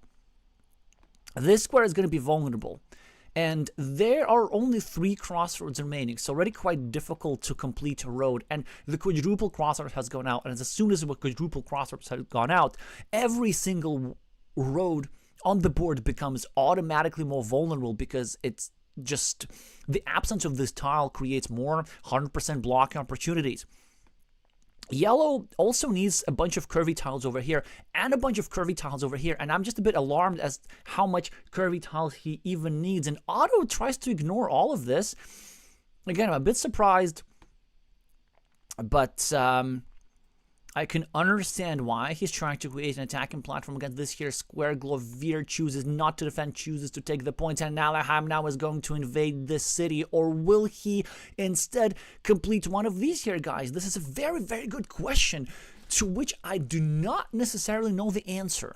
this square is going to be vulnerable. And there are only 3 crossroads remaining, so already quite difficult to complete a road. And the quadruple crossroad has gone out, and as soon as the quadruple crossroads have gone out, every single road on the board becomes automatically more vulnerable because it's just the absence of this tile creates more 100% blocking opportunities. Yellow also needs a bunch of curvy tiles over here and a bunch of curvy tiles over here, and I'm just a bit alarmed as how much curvy tiles he even needs. And Otto tries to ignore all of this. Again, I'm a bit surprised, but I can understand why he's trying to create an attacking platform against this here square. Glovir chooses not to defend, chooses to take the points, and Nalheim now is going to invade this city. Or will he instead complete one of these here guys? This is a very, very good question to which I do not necessarily know the answer.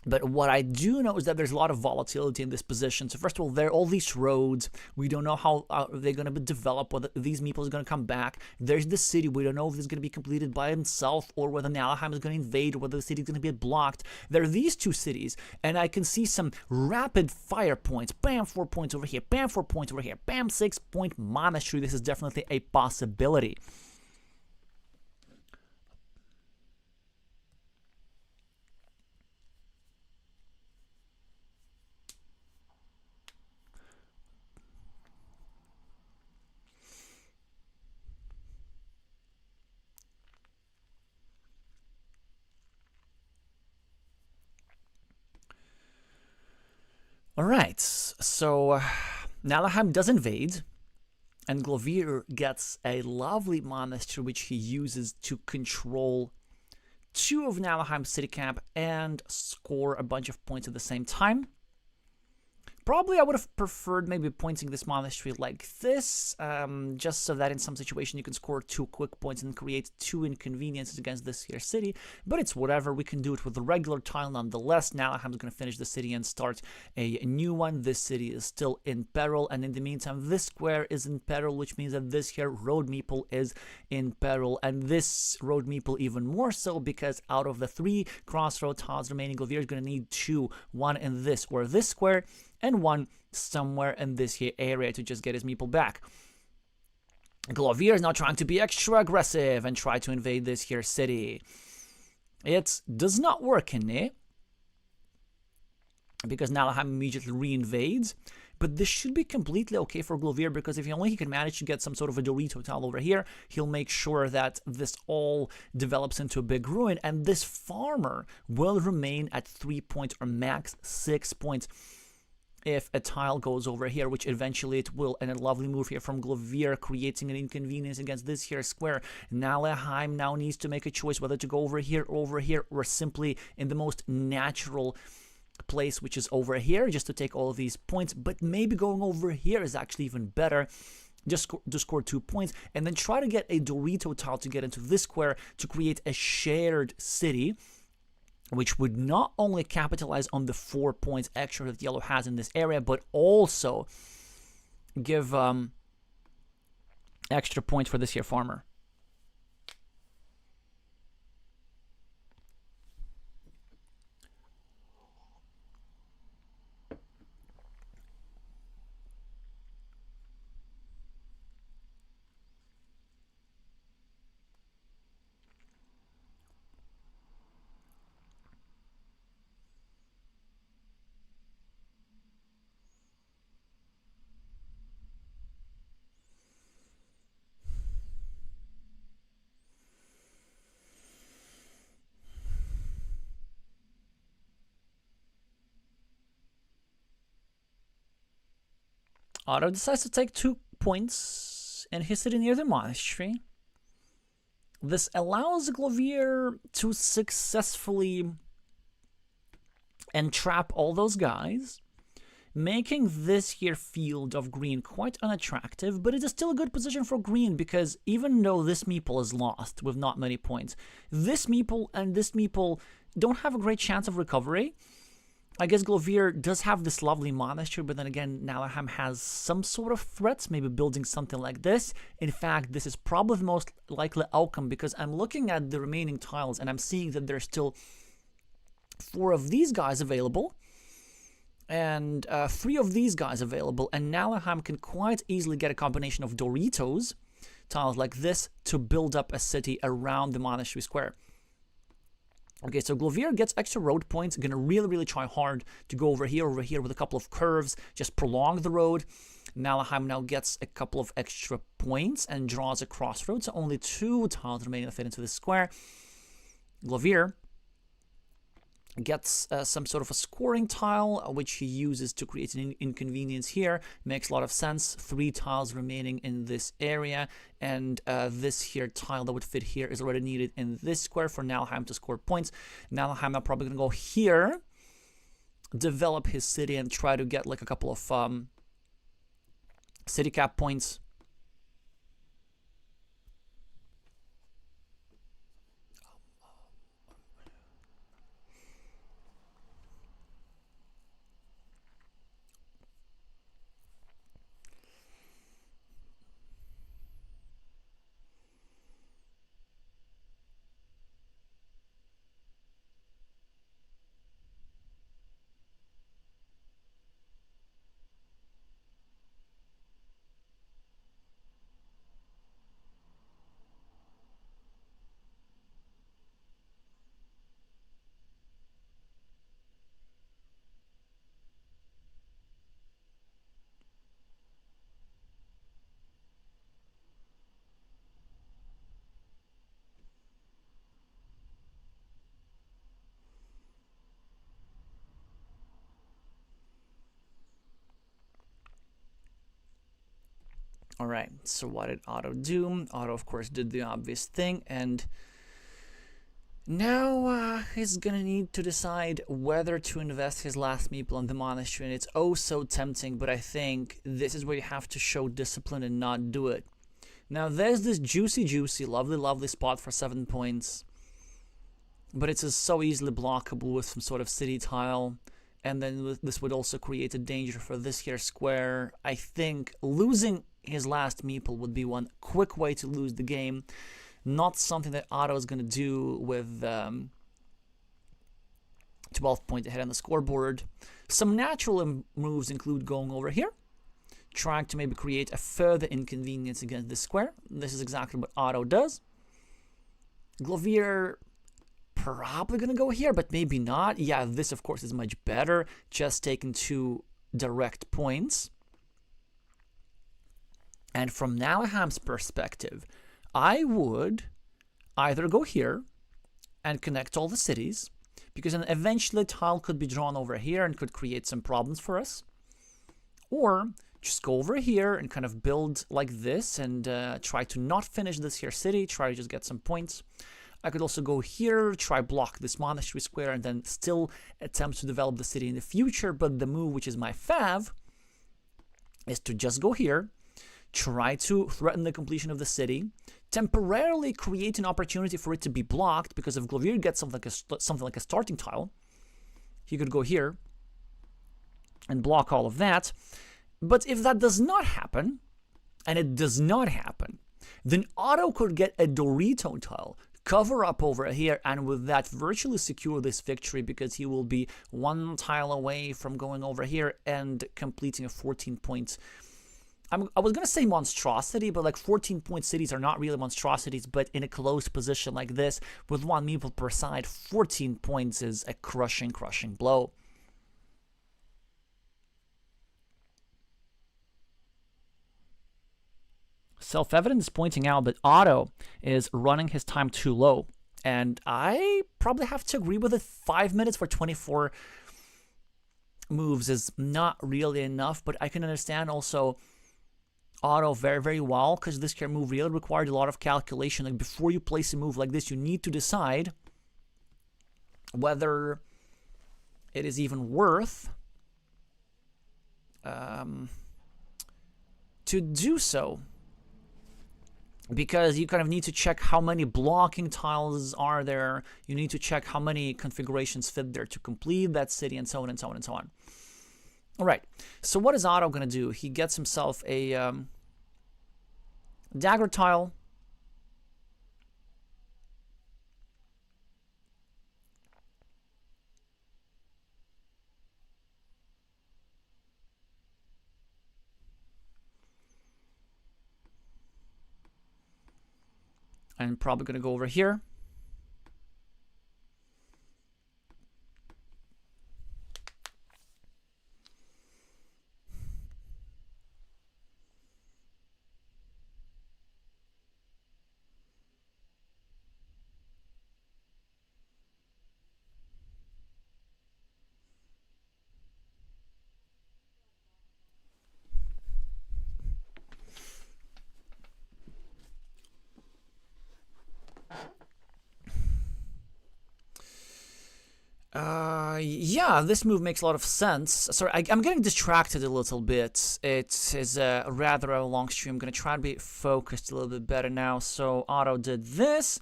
But what I do know is that there's a lot of volatility in this position. So first of all, there are all these roads. We don't know how they're going to be developed, whether these meeples are going to come back. There's the city. We don't know if it's going to be completed by himself or whether Nalheim is going to invade or whether the city is going to be blocked. There are these 2 cities, and I can see some rapid fire points. Bam, 4 points over here. Bam, 4 points over here. Bam, 6-point monastery. This is definitely a possibility. Alright, so Nalheim does invade, and Glovir gets a lovely monastery which he uses to control 2 of Nalheim's city camp and score a bunch of points at the same time. Probably I would have preferred maybe pointing this monastery like this, just so that in some situation you can score 2 quick points and create 2 inconveniences against this here city. But it's whatever, we can do it with the regular tile nonetheless. Nalheim is going to finish the city and start a new one. This city is still in peril, and in the meantime this square is in peril, which means that this here road meeple is in peril, and this road meeple even more so, because out of the 3 crossroad tiles remaining, Glovir is going to need 2, one in this or this square, and 1 somewhere in this here area to just get his meeple back. Glovir is now trying to be extra aggressive and try to invade this here city. It does not work in it, because Nalheim immediately re-invades. But this should be completely okay for Glovir, because if he can manage to get some sort of a Dorito tile over here, he'll make sure that this all develops into a big ruin, and this farmer will remain at 3 points or max 6 points if a tile goes over here, which eventually it will. And a lovely move here from Glovir, creating an inconvenience against this here square. Nalheim now needs to make a choice whether to go over here, or simply in the most natural place, which is over here, just to take all of these points. But maybe going over here is actually even better, just to score 2 points, and then try to get a Dorito tile to get into this square to create a shared city, which would not only capitalize on the 4 points extra that yellow has in this area, but also give extra points for this here farmer. Otto decides to take 2 points and his city near the monastery. This allows Glovir to successfully entrap all those guys, making this here field of green quite unattractive, but it is still a good position for green because even though this meeple is lost with not many points, this meeple and this meeple don't have a great chance of recovery. I guess Glovir does have this lovely monastery, but then again, Neves has some sort of threats, maybe building something like this. In fact, this is probably the most likely outcome because I'm looking at the remaining tiles and I'm seeing that there's still 4 of these guys available and 3 of these guys available, and Neves can quite easily get a combination of Doritos tiles like this to build up a city around the monastery square. Okay, so Glovir gets extra road points, gonna really try hard to go over here with a couple of curves, just prolong the road. Neves now gets a couple of extra points and draws a crossroad, so only 2 tiles remaining to fit into this square. Glovir gets some sort of a scoring tile, which he uses to create an inconvenience here. Makes a lot of sense. 3 tiles remaining in this area, and this here tile that would fit here is already needed in this square for Neves to score points. Neves now probably going to go here, develop his city, and try to get like a couple of city cap points. Alright, so what did Otto do? Otto, of course, did the obvious thing, and now he's gonna need to decide whether to invest his last meeple on the monastery, and it's oh so tempting, but I think this is where you have to show discipline and not do it. Now, there's this juicy, lovely spot for 7 points, but it's so easily blockable with some sort of city tile. And then this would also create a danger for this here square. I think losing his last meeple would be one quick way to lose the game. Not something that Otto is going to do with 12 points ahead on the scoreboard. Some natural moves include going over here, trying to maybe create a further inconvenience against this square. This is exactly what Otto does. Glovir probably gonna go here, but maybe not. Yeah, this of course is much better, just taking 2 direct points. And from Nalham's perspective, I would either go here and connect all the cities, because then eventually tile could be drawn over here and could create some problems for us, or just go over here and kind of build like this and try to not finish this here city, try to just get some points. I could also go here, try block this monastery square, and then still attempt to develop the city in the future, but the move, which is my fav, is to just go here, try to threaten the completion of the city, temporarily create an opportunity for it to be blocked, because if Glovir gets something like a starting tile, he could go here and block all of that. But if that does not happen, and it does not happen, then Otto could get a Dorito tile, cover up over here, and with that virtually secure this victory, because he will be one tile away from going over here and completing a 14-point. I was going to say monstrosity, but like 14-point cities are not really monstrosities, but in a close position like this, with one meeple per side, 14 points is a crushing blow. Self-evident is pointing out that Otto is running his time too low, and I probably have to agree with it. 5 minutes for 24 moves is not really enough, but I can understand also Otto very well, because this care move really required a lot of calculation. Like, before you place a move like this, you need to decide whether it is even worth to do so, because you kind of need to check how many blocking tiles are there, you need to check how many configurations fit there to complete that city, and so on and so on and so on. Alright, so what is Otto going to do? He gets himself a dagger tile. I'm probably going to go over here. Yeah, this move makes a lot of sense. Sorry, I'm getting distracted a little bit. It is rather a long stream. I'm going to try to be focused a little bit better now. So Otto did this.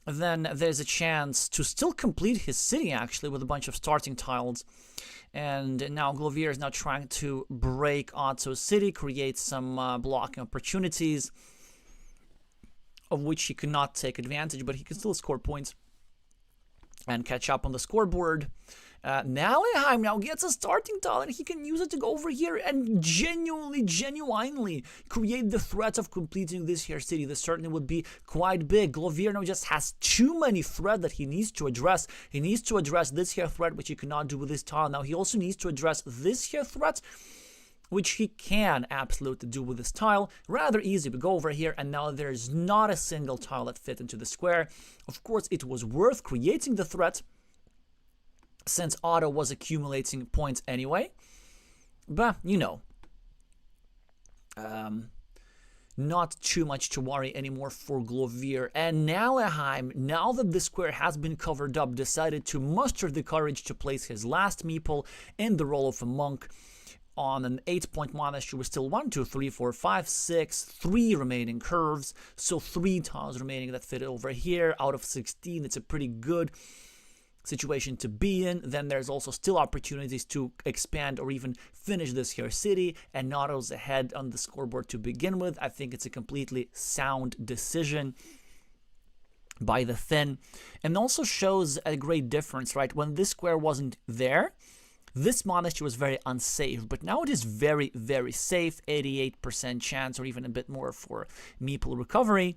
Then there's a chance to still complete his city, actually, with a bunch of starting tiles. And now Glovir is now trying to break Otto's city, create some blocking opportunities, of which he cannot take advantage, but he can still score points and catch up on the scoreboard. Guilerhme now gets a starting tile, and he can use it to go over here and genuinely create the threat of completing this here city. This certainly would be quite big. Glovir now just has too many threats that he needs to address. He needs to address this here threat, which he cannot do with this tile. Now he also needs to address this here threat, which he can absolutely do with this tile. Rather easy. We go over here, and now there's not a single tile that fit into the square. Of course, it was worth creating the threat, since Otto was accumulating points anyway. But, you know, not too much to worry anymore for Glovir. And Guilerhme, now that the square has been covered up, decided to muster the courage to place his last meeple in the role of a monk on an 8-point monastery with still 1, 2, 3, 4, 5, 6, 3 remaining curves. So 3 tiles remaining that fit over here out of 16. It's a pretty good situation to be in. Then there's also still opportunities to expand or even finish this here city, and Otto's ahead on the scoreboard to begin with. I think it's a completely sound decision by the Finn, and also shows a great difference, right? When this square wasn't there, this monastery was very unsafe, but now it is very safe. 88% chance, or even a bit more, for meeple recovery.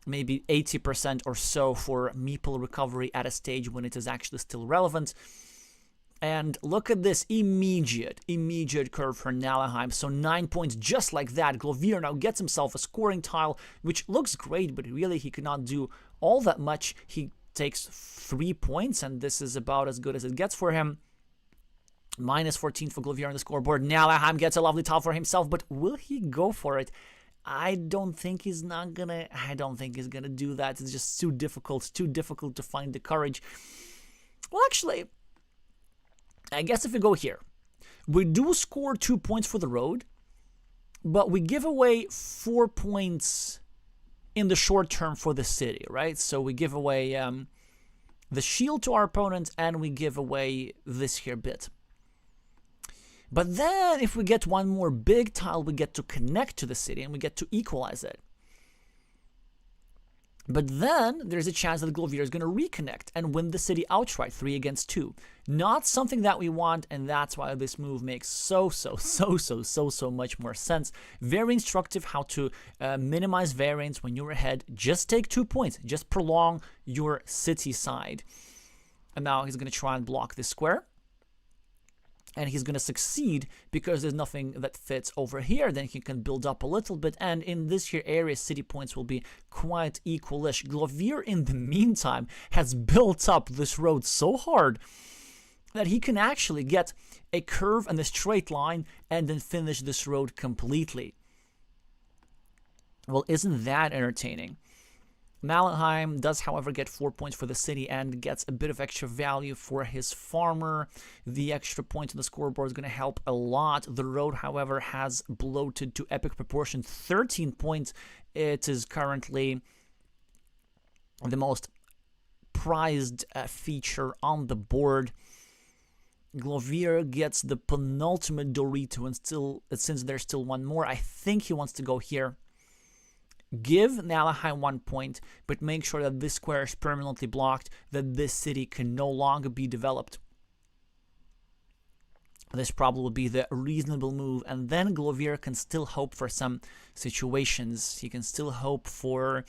Maybe 80% or so for meeple recovery at a stage when it is actually still relevant. And look at this immediate curve for Guilerhme. So 9 points just like that. Glovir now gets himself a scoring tile, which looks great, but really he cannot do all that much. He takes 3 points, and this is about as good as it gets for him. Minus 14 for Glovir on the scoreboard. Guilerhme gets a lovely tile for himself, but will he go for it? I don't think he's gonna do that. It's just too difficult to find the courage. Well, actually, I guess if we go here, we do score 2 points for the road, but we give away 4 points in the short term for the city, right? So we give away the shield to our opponent, and we give away this here bit. But then, if we get one more big tile, we get to connect to the city, and we get to equalize it. But then, there's a chance that Glovir is going to reconnect and win the city outright, 3 against 2. Not something that we want, and that's why this move makes so much more sense. Very instructive how to minimize variance when you're ahead. Just take 2 points. Just prolong your city side. And now he's going to try and block this square. And he's going to succeed because there's nothing that fits over here. Then he can build up a little bit. And in this here area, city points will be quite equalish. Glovir, in the meantime, has built up this road so hard that he can actually get a curve and a straight line and then finish this road completely. Well, isn't that entertaining? Malheim does, however, get 4 points for the city and gets a bit of extra value for his farmer. The extra point on the scoreboard is going to help a lot. The road, however, has bloated to epic proportion. 13 points. It is currently the most prized feature on the board. Glovir gets the penultimate Dorito, and since there's still one more, I think he wants to go here. Give Nalahai 1 point, but make sure that this square is permanently blocked, that this city can no longer be developed. This probably will be the reasonable move, and then Glovir can still hope for some situations. He can still hope for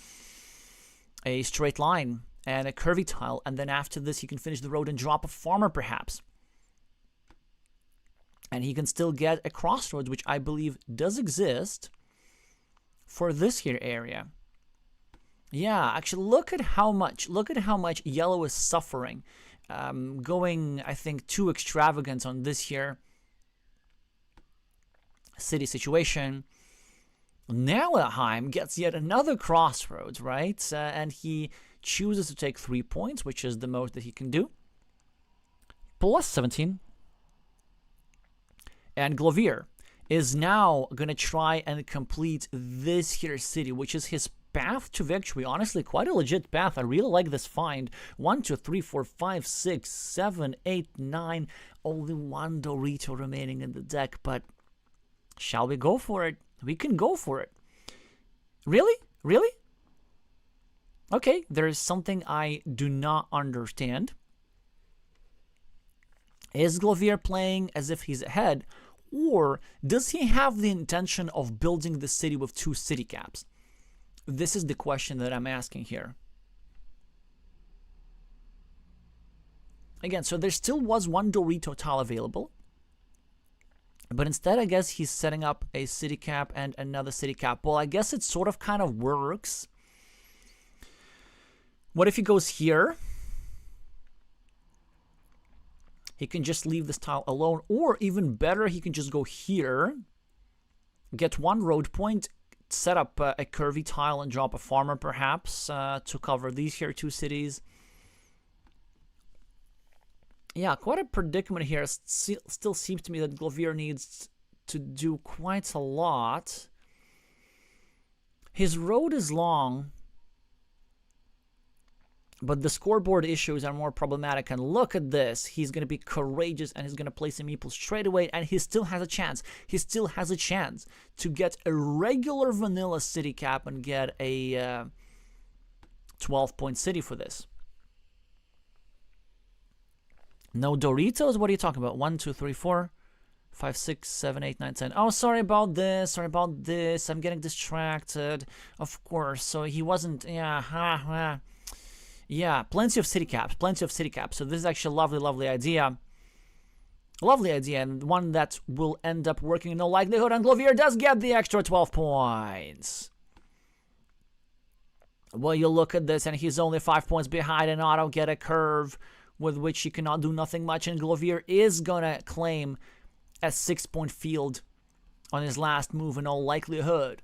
a straight line and a curvy tile, and then after this he can finish the road and drop a farmer perhaps. And he can still get a crossroads, which I believe does exist for this here area. Yeah, actually, look at how much yellow is suffering. Going, I think, too extravagant on this here city situation. Nalheim gets yet another crossroads, right? And he chooses to take 3 points, which is the most that he can do. Plus 17. And Glovir is now going to try and complete this here city, which is his path to victory. Honestly, quite a legit path. I really like this find. 1, 2, 3, 4, 5, 6, 7, 8, 9. Only one Dorito remaining in the deck, but shall we go for it? We can go for it. Really? Really? Okay, there is something I do not understand. Is Glovir playing as if he's ahead? Or does he have the intention of building the city with 2 city caps? This is the question that I'm asking here. Again, so there still was one Dorito tile available. But instead, I guess he's setting up a city cap and another city cap. Well, I guess it sort of kind of works. What if he goes here? He can just leave this tile alone, or even better, he can just go here, get 1 road point, set up a curvy tile and drop a farmer perhaps to cover these here 2 cities. Yeah, quite a predicament here. Still seems to me that Glovir needs to do quite a lot. His road is long, but the scoreboard issues are more problematic. And look at this. He's going to be courageous and he's going to place a meeple straight away. And he still has a chance. He still has a chance to get a regular vanilla city cap and get a 12-point city for this. No Doritos? What are you talking about? 1, 2, 3, 4, 5, 6, 7, 8, 9, 10. Oh, sorry about this. Sorry about this. I'm getting distracted. Of course. So he wasn't... Yeah, yeah, plenty of city caps. Plenty of city caps. So this is actually a lovely, lovely idea. Lovely idea, and one that will end up working in no likelihood. And Glovir does get the extra 12 points. Well, you look at this, and he's only 5 points behind, and Otto get a curve with which he cannot do nothing much, and Glovir is gonna claim a 6-point field on his last move in all likelihood.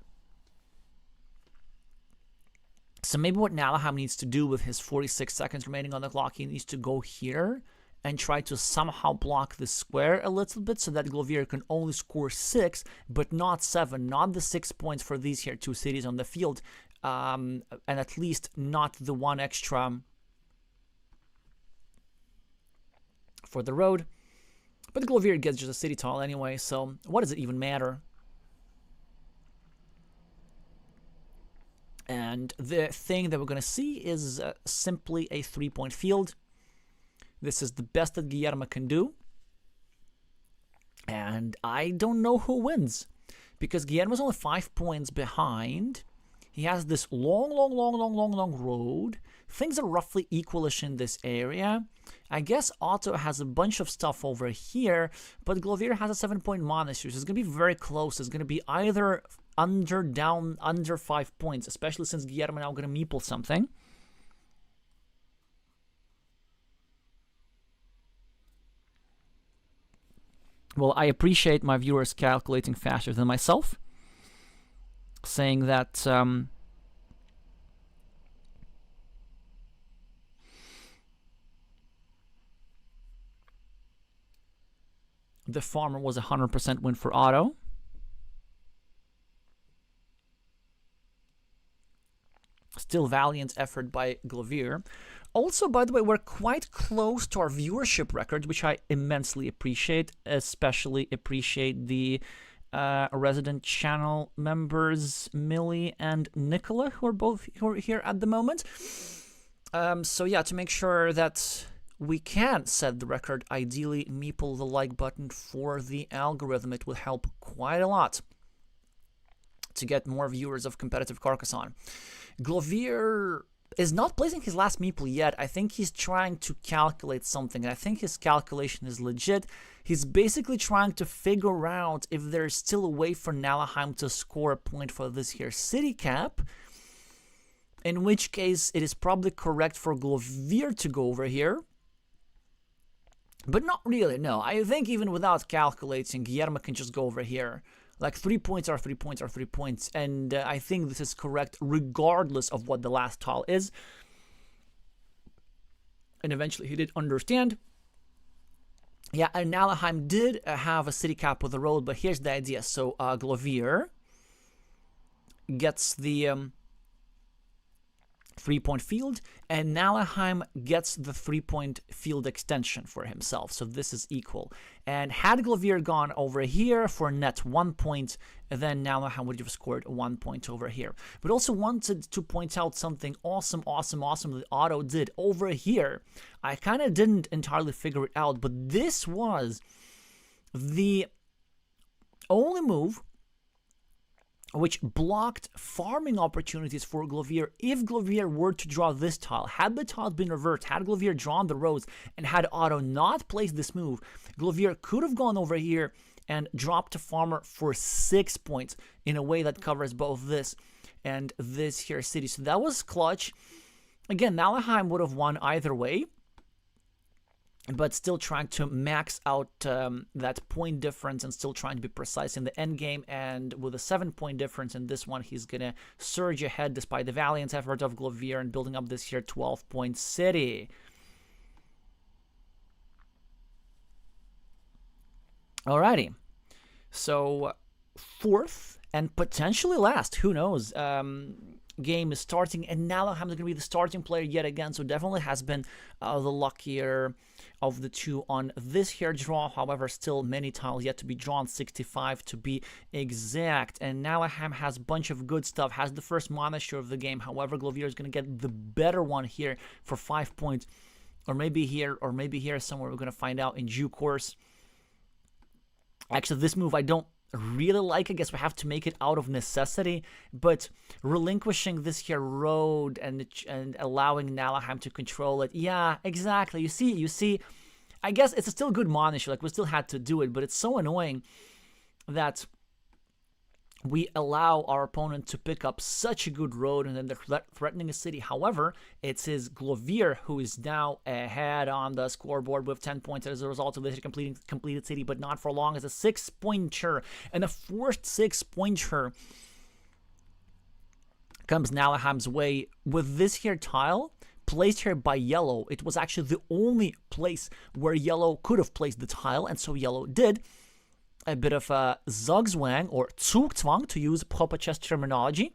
So maybe what Nalheim needs to do with his 46 seconds remaining on the clock, he needs to go here and try to somehow block the square a little bit so that Glovir can only score 6, but not 7, not the 6 points for these here 2 cities on the field, and at least not the 1 extra for the road. But Glovir gets just a city tile anyway, so what does it even matter? And the thing that we're going to see is simply a 3-point field. This is the best that Guilerhme can do. And I don't know who wins, because Guilerhme is only 5 points behind. He has this long road. Things are roughly equalish in this area. I guess Otto has a bunch of stuff over here, but Glovir has a 7-point monastery, so it's going to be very close. It's going to be either under 5 points, especially since Guilerhme now going to meeple something. Well, I appreciate my viewers calculating faster than myself, saying that the farmer was a 100% win for Otto. Still valiant effort by Glovir. Also, by the way, we're quite close to our viewership record, which I immensely appreciate. Especially appreciate the resident channel members Millie and Nicola, who are here at the moment. So yeah, to make sure that we can set the record, ideally meeple the like button for the algorithm. It would help quite a lot to get more viewers of competitive Carcassonne. Glovir is not placing his last meeple yet. I think he's trying to calculate something, and I think his calculation is legit. He's basically trying to figure out if there's still a way for Nalahheim to score a point for this here city cap, in which case it is probably correct for Glovir to go over here. But not really, no. I think even without calculating, Guilerhme can just go over here. Like 3 points are 3 points are 3 points. And I think this is correct regardless of what the last tile is. And eventually he did understand. Yeah, and Nalahheim did have a city cap with the road, but here's the idea. So Glovir gets the 3-point field, and Nalahheim gets the 3-point field extension for himself. So this is equal. And had Glovir gone over here for net 1 point, then Nalahheim would have scored 1 point over here. But also wanted to point out something awesome that Otto did over here. I kind of didn't entirely figure it out, but this was the only move which blocked farming opportunities for Glovir if Glovir were to draw this tile. Had the tile been reversed, had Glovir drawn the roads, and had Otto not placed this move, Glovir could have gone over here and dropped a farmer for 6 points in a way that covers both this and this here city. So that was clutch. Again, Nalahheim would have won either way, but still trying to max out that point difference and still trying to be precise in the end game. And with a 7-point difference in this one, he's going to surge ahead despite the valiant effort of Glovir and building up this here 12-point city. Alrighty. So, fourth and potentially last, who knows, game is starting, and Nalahheim is going to be the starting player yet again, so definitely has been the luckier of the two on this here draw. However, still many tiles yet to be drawn, 65 to be exact, and Nalahheim has a bunch of good stuff, has the first monastery of the game. However, Glovir is going to get the better one here for 5 points, or maybe here somewhere. We're going to find out in due course. Actually, this move I don't really like. I guess we have to make it out of necessity, but relinquishing this here road and allowing Nalahheim to control it. Yeah, exactly. You see, I guess it's still good monastery. Like, we still had to do it, but it's so annoying that we allow our opponent to pick up such a good road and then they're threatening a city. However, it's his Glovir who is now ahead on the scoreboard with 10 points as a result of this completed city, but not for long, as a 6-pointer. And a forced 6-pointer comes Nalahheim's way with this here tile, placed here by yellow. It was actually the only place where yellow could have placed the tile, and so yellow did. A bit of a Zugzwang or Zugzwang, to use proper chess terminology.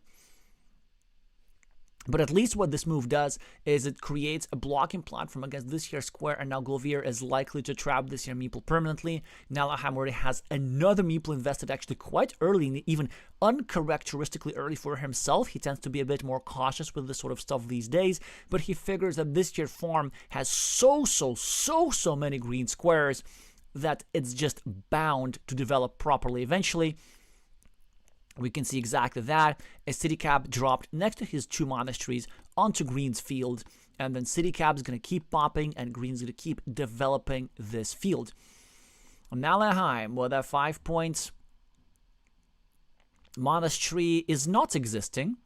But at least what this move does is it creates a blocking platform against this here square, and now Glovir is likely to trap this here meeple permanently. Guilerhme already has another meeple invested actually quite early, and even uncharacteristically early for himself. He tends to be a bit more cautious with this sort of stuff these days, but he figures that this here farm has so many green squares that it's just bound to develop properly eventually. We can see exactly that. A city cap dropped next to his 2 monasteries onto green's field, and then city cap is going to keep popping, and green's going to keep developing this field. Guilerhme, with that 5 points, monastery is not existing,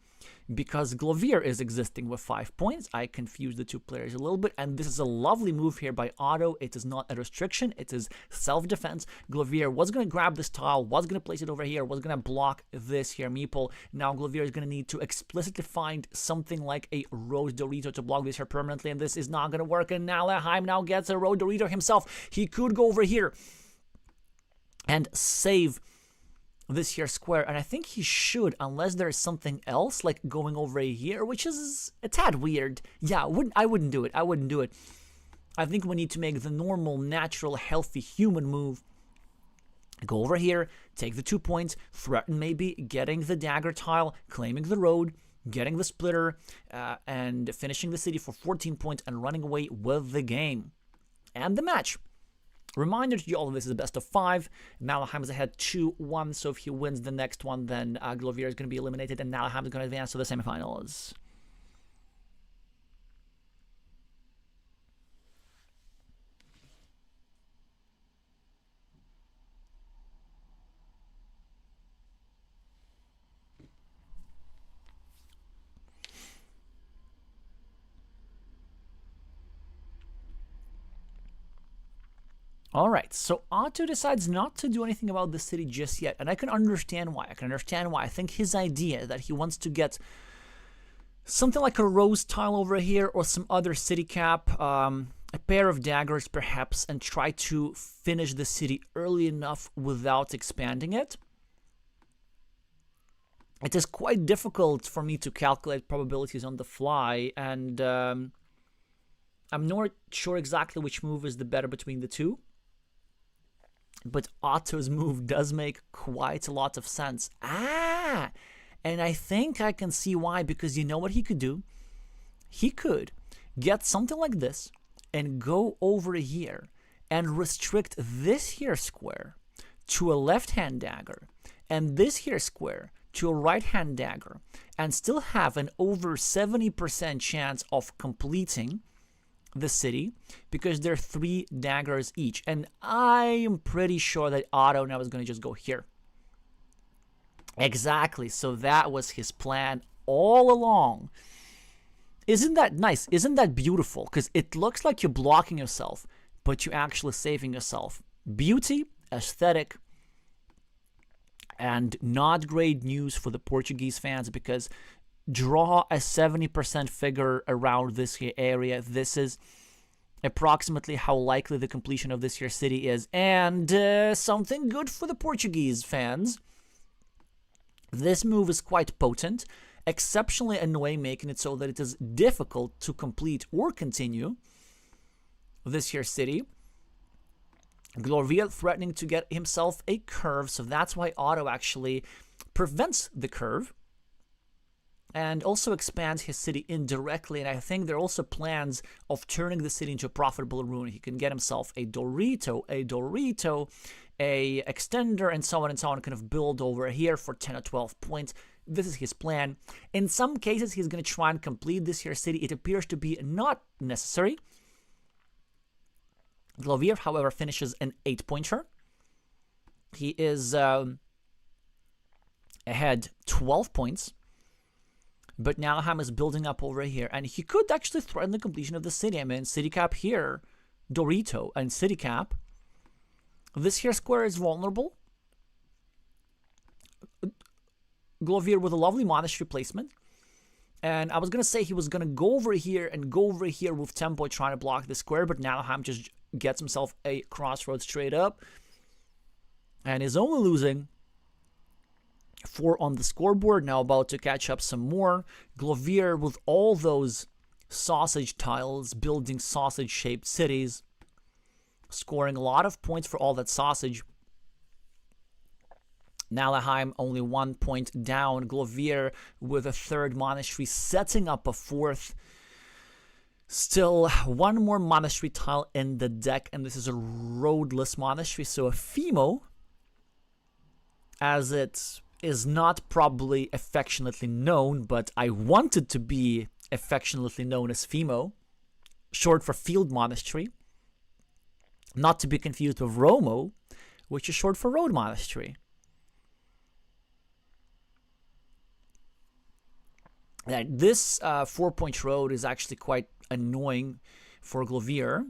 because Glovir is existing with 5 points. I confused the 2 players a little bit, and this is a lovely move here by Otto. It is not a restriction, it is self-defense. Glovir was going to grab this tile, was going to place it over here, was going to block this here meeple. Now Glovir is going to need to explicitly find something like a Road Dorito to block this here permanently, and this is not going to work, and Guilerhme now gets a Road Dorito himself. He could go over here and save this here square, and I think he should, unless there's something else like going over here, which is a tad weird. Yeah, I wouldn't do it. I wouldn't do it. I think we need to make the normal, natural, healthy human move. Go over here, take the 2 points, threaten maybe getting the dagger tile, claiming the road, getting the splitter, and finishing the city for 14 points and running away with the game and the match. Reminder to you all, this is a best of 5. Guilerhme is ahead 2-1, so if he wins the next one, then Glovir is going to be eliminated, and Guilerhme is going to advance to the semifinals. Alright, so Otto decides not to do anything about the city just yet, and I can understand why. I think his idea that he wants to get something like a rose tile over here or some other city cap, a pair of daggers perhaps, and try to finish the city early enough without expanding it. It is quite difficult for me to calculate probabilities on the fly, and I'm not sure exactly which move is the better between the two. But Otto's move does make quite a lot of sense. And I think I can see why, because you know what he could do? He could get something like this and go over here and restrict this here square to a left-hand dagger and this here square to a right-hand dagger, and still have an over 70% chance of completing the city, because there are 3 daggers each, and I am pretty sure that Otto now is going to just go here. Exactly, so that was his plan all along. Isn't that nice? Isn't that beautiful? Because it looks like you're blocking yourself, but you're actually saving yourself. Beauty, aesthetic, and not great news for the Portuguese fans, because draw a 70% figure around this here area. This is approximately how likely the completion of this here city is, and something good for the Portuguese fans. This move is quite potent, exceptionally annoying, making it so that it is difficult to complete or continue this here city. Glovir threatening to get himself a curve, so that's why Otto actually prevents the curve and also expands his city indirectly. And I think there are also plans of turning the city into a profitable ruin. He can get himself a Dorito, a extender, and so on, kind of build over here for 10 or 12 points. This is his plan. In some cases, he's going to try and complete this here city. It appears to be not necessary. Glovir, however, finishes an 8-pointer. He is ahead 12 points. But Guilerhme is building up over here, and he could actually threaten the completion of the city. I mean, city cap here, Dorito, and city cap. This here square is vulnerable. Glovir with a lovely monastery placement. And I was going to say he was going to go over here and go over here with tempo trying to block the square, but Nalaham just gets himself a crossroads straight up and is only losing 4 on the scoreboard. Now about to catch up some more. Glovir with all those sausage tiles, building sausage-shaped cities, scoring a lot of points for all that sausage. Nalahheim only 1 point down. Glovir with a 3rd monastery, setting up a 4th. Still 1 more monastery tile in the deck, and this is a roadless monastery. So a Fimo, as it is not probably affectionately known, but I want it to be affectionately known as Fimo, short for Field Monastery, not to be confused with Romo, which is short for Road Monastery. This 4-point road is actually quite annoying for Glovir,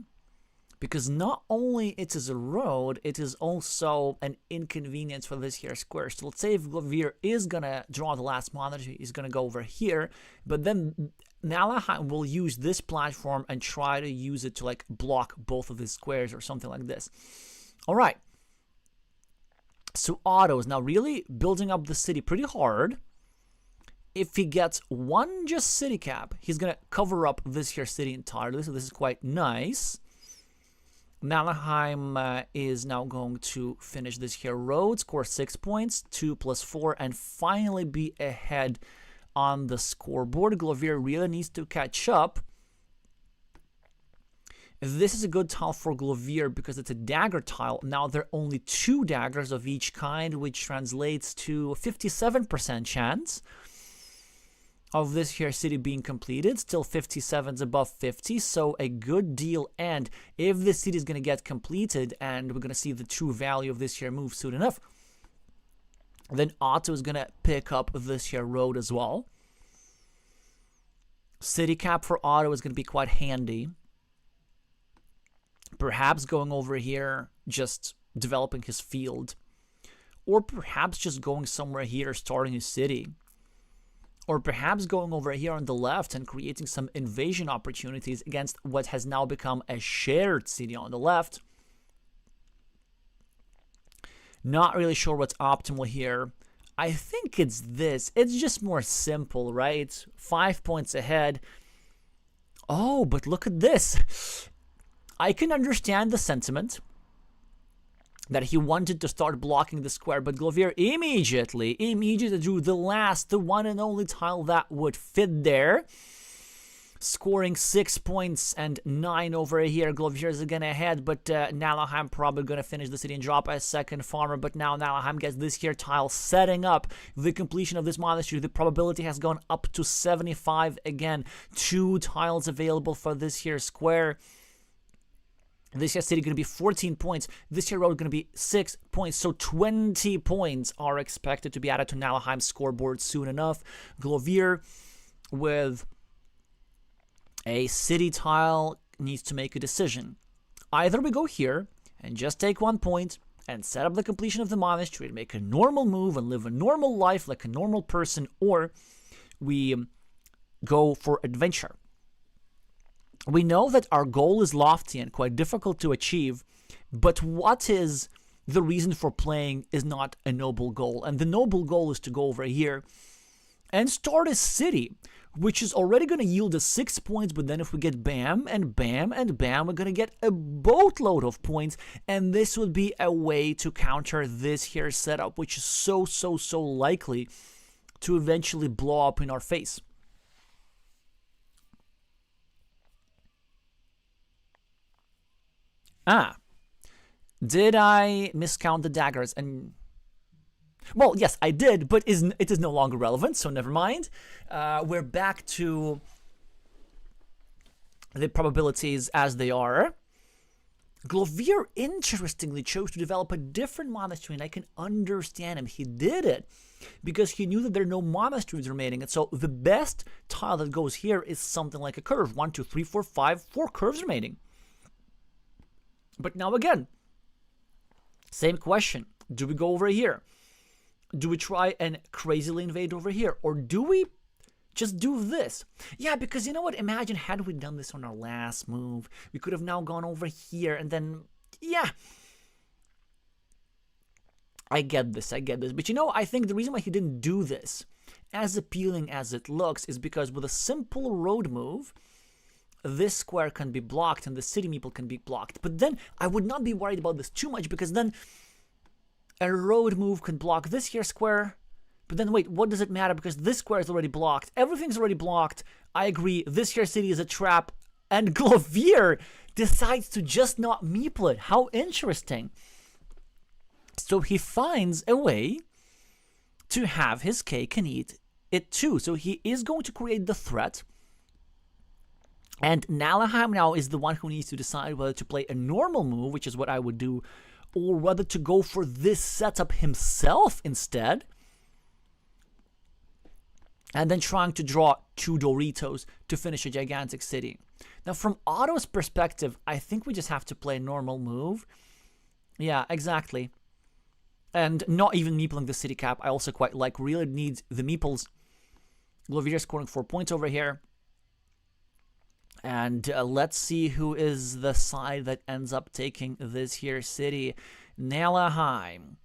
because not only it is a road, it is also an inconvenience for this here square. So let's say if Glovir is going to draw the last monastery, he's going to go over here, but then Nalahheim will use this platform and try to use it to like block both of his squares or something like this. All right. So Otto is now really building up the city pretty hard. If he gets 1 just city cap, he's going to cover up this here city entirely, so this is quite nice. Nalahheim is now going to finish this here road, score 6 points, 2 plus 4, and finally be ahead on the scoreboard. Glovir really needs to catch up. This is a good tile for Glovir because it's a dagger tile. Now there are only 2 daggers of each kind, which translates to a 57% chance of this here city being completed. Still 57's above 50, so a good deal. And if this city is going to get completed, and we're going to see the true value of this here move soon enough, then Otto is going to pick up this here road as well. City cap for Otto is going to be quite handy. Perhaps going over here, just developing his field. Or perhaps just going somewhere here, starting his city. Or perhaps going over here on the left and creating some invasion opportunities against what has now become a shared city on the left. Not really sure what's optimal here. I think it's this. It's just more simple, right? 5 points ahead. Oh, but look at this. I can understand the sentiment that he wanted to start blocking the square, but Glovir immediately drew the one and only tile that would fit there, scoring 6 points and 9 over here. Glovir is again ahead, but Nalahheim probably going to finish the city and drop a 2nd farmer, but now Nalahheim gets this here tile, setting up the completion of this monastery. The probability has gone up to 75 again. 2 tiles available for this here square. This here city going to be 14 points. This here road going to be 6 points. So 20 points are expected to be added to Nalahheim's scoreboard soon enough. Glovir with a city tile needs to make a decision. Either we go here and just take 1 point and set up the completion of the monastery and make a normal move and live a normal life like a normal person, or we go for adventure. We know that our goal is lofty and quite difficult to achieve, but what is the reason for playing is not a noble goal. And the noble goal is to go over here and start a city, which is already going to yield us 6 points, but then if we get bam and bam and bam, we're going to get a boatload of points, and this would be a way to counter this here setup, which is so likely to eventually blow up in our face. Did I miscount the daggers? And well, yes, I did, but it is no longer relevant, so never mind. We're back to the probabilities as they are. Glovir, interestingly, chose to develop a different monastery, and I can understand him. He did it because he knew that there are no monasteries remaining, and so the best tile that goes here is something like a curve. 1, 2, 3, 4, 5, 4 curves remaining. But now again, same question. Do we go over here? Do we try and crazily invade over here? Or do we just do this. Yeah, because you know what? Imagine had we done this on our last move, we could have now gone over here and then, yeah. I get this. But you know, I think the reason why he didn't do this, as appealing as it looks, is because with a simple road move, this square can be blocked and the city meeple can be blocked. But then I would not be worried about this too much, because then a road move can block this here square. But then wait, what does it matter? Because this square is already blocked. Everything's already blocked. I agree. This here city is a trap. And Glovir decides to just not meeple it. How interesting. So he finds a way to have his cake and eat it too. So he is going to create the threat. And Nalaham now is the one who needs to decide whether to play a normal move, which is what I would do, or whether to go for this setup himself instead. And then trying to draw 2 Doritos to finish a gigantic city. Now, from Otto's perspective, I think we just have to play a normal move. Yeah, exactly. And not even meepling the city cap, I also quite like. Really needs the meeples. Glovir scoring 4 points over here. And let's see who is the side that ends up taking this here city. Nalaheim.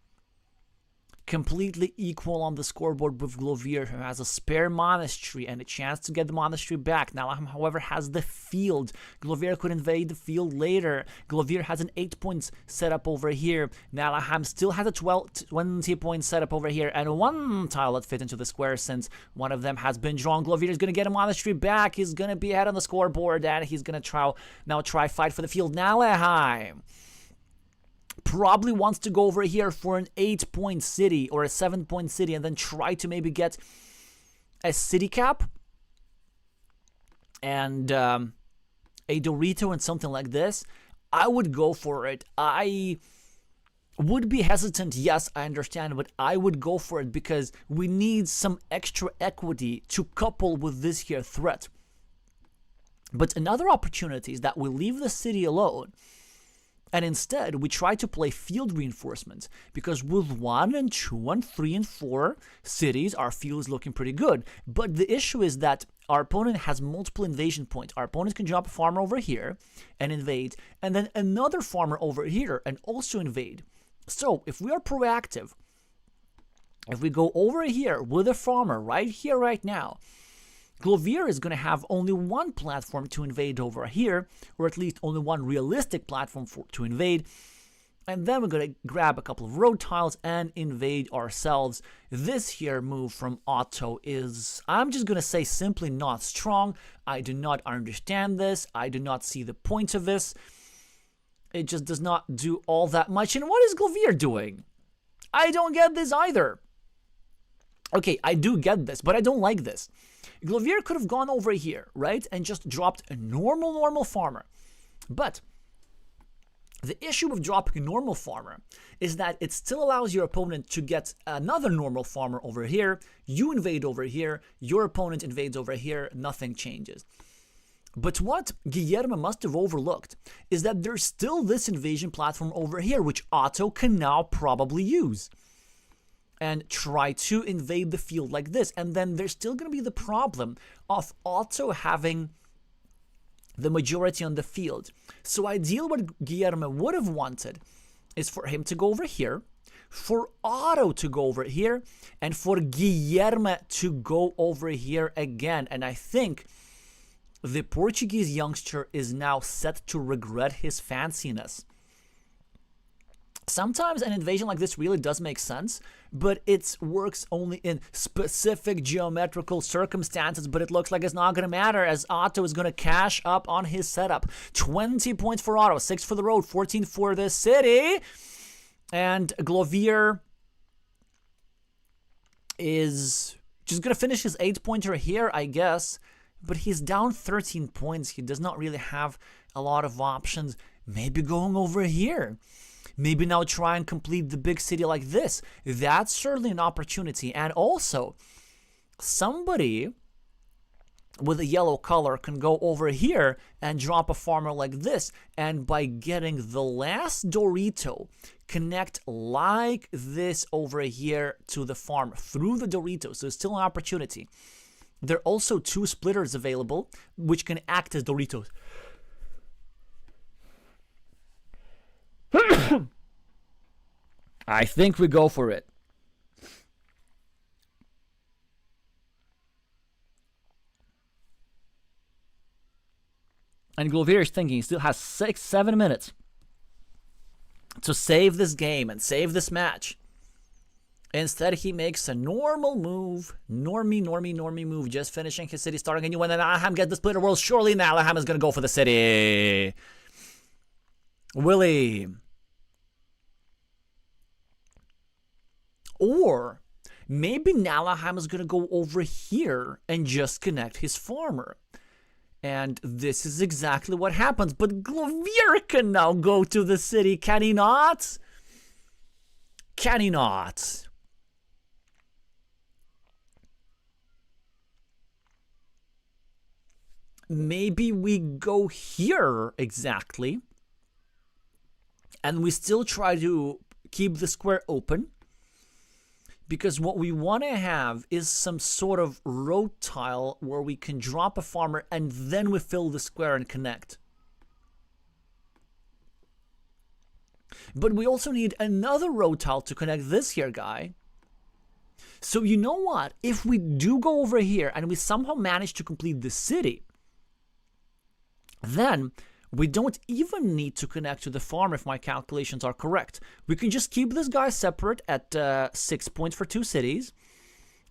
Completely equal on the scoreboard with Glovir, who has a spare monastery and a chance to get the monastery back. Nalaham, however, has the field. Glovir could invade the field later. Glovir has an 8 points set up over here. Nalaham still has a 20 points set up over here, and 1 tile that fit into the square since one of them has been drawn. Glovir is going to get a monastery back. He's going to be ahead on the scoreboard, and he's going to try fight for the field. Nalaham probably wants to go over here for an 8-point city or a 7-point city and then try to maybe get a city cap and a Dorito and something like this. I would go for it. I would be hesitant, yes, I understand, but I would go for it because we need some extra equity to couple with this here threat. But another opportunity is that we leave the city alone. And instead, we try to play field reinforcements, because with 1 and 2 and 3 and 4 cities, our field is looking pretty good. But the issue is that our opponent has multiple invasion points. Our opponent can drop a farmer over here and invade, and then another farmer over here and also invade. So, if we are proactive, if we go over here with a farmer right here, right now, Glovir is going to have only 1 platform to invade over here, or at least only 1 realistic platform to invade. And then we're going to grab a couple of road tiles and invade ourselves. This here move from Otto is, I'm just going to say, simply not strong. I do not understand this. I do not see the point of this. It just does not do all that much. And what is Glovir doing? I don't get this either. Okay, I do get this, but I don't like this. Glovir could have gone over here, right, and just dropped a normal farmer. But the issue with dropping a normal farmer is that it still allows your opponent to get another normal farmer over here. You invade over here, your opponent invades over here, nothing changes. But what Guilerhme must have overlooked is that there's still this invasion platform over here, which Otto can now probably use and try to invade the field like this. And then there's still going to be the problem of Otto having the majority on the field. So ideally what Guilerhme would have wanted is for him to go over here, for Otto to go over here, and for Guilerhme to go over here again. And I think the Portuguese youngster is now set to regret his fanciness. Sometimes an invasion like this really does make sense, but it works only in specific geometrical circumstances, but it looks like it's not going to matter as Otto is going to cash up on his setup. 20 points for Otto, 6 for the road, 14 for the city. And Glovir is just going to finish his 8-pointer here, I guess, but he's down 13 points. He does not really have a lot of options. Maybe going over here. Maybe now try and complete the big city like this. That's certainly an opportunity. And also, somebody with a yellow color can go over here and drop a farmer like this. And by getting the last Dorito, connect like this over here to the farm through the Dorito. So it's still an opportunity. There are also 2 splitters available, which can act as Doritos. I think we go for it. And Glovir is thinking he still has 6-7 minutes to save this game and save this match. Instead, he makes a normal move. Normie move. Just finishing his city, starting a new one. And Alexey gets the splitter world. Surely now Alexey is going to go for the city. Willie. Or maybe Alexey is going to go over here and just connect his farmer. And this is exactly what happens. But Glovir can now go to the city. Can he not? Can he not? Maybe we go here exactly. And we still try to keep the square open. Because what we want to have is some sort of road tile where we can drop a farmer and then we fill the square and connect. But we also need another road tile to connect this here guy. So you know what? If we do go over here and we somehow manage to complete the city, then we don't even need to connect to the farm if my calculations are correct. We can just keep this guy separate at 6 points for 2 cities.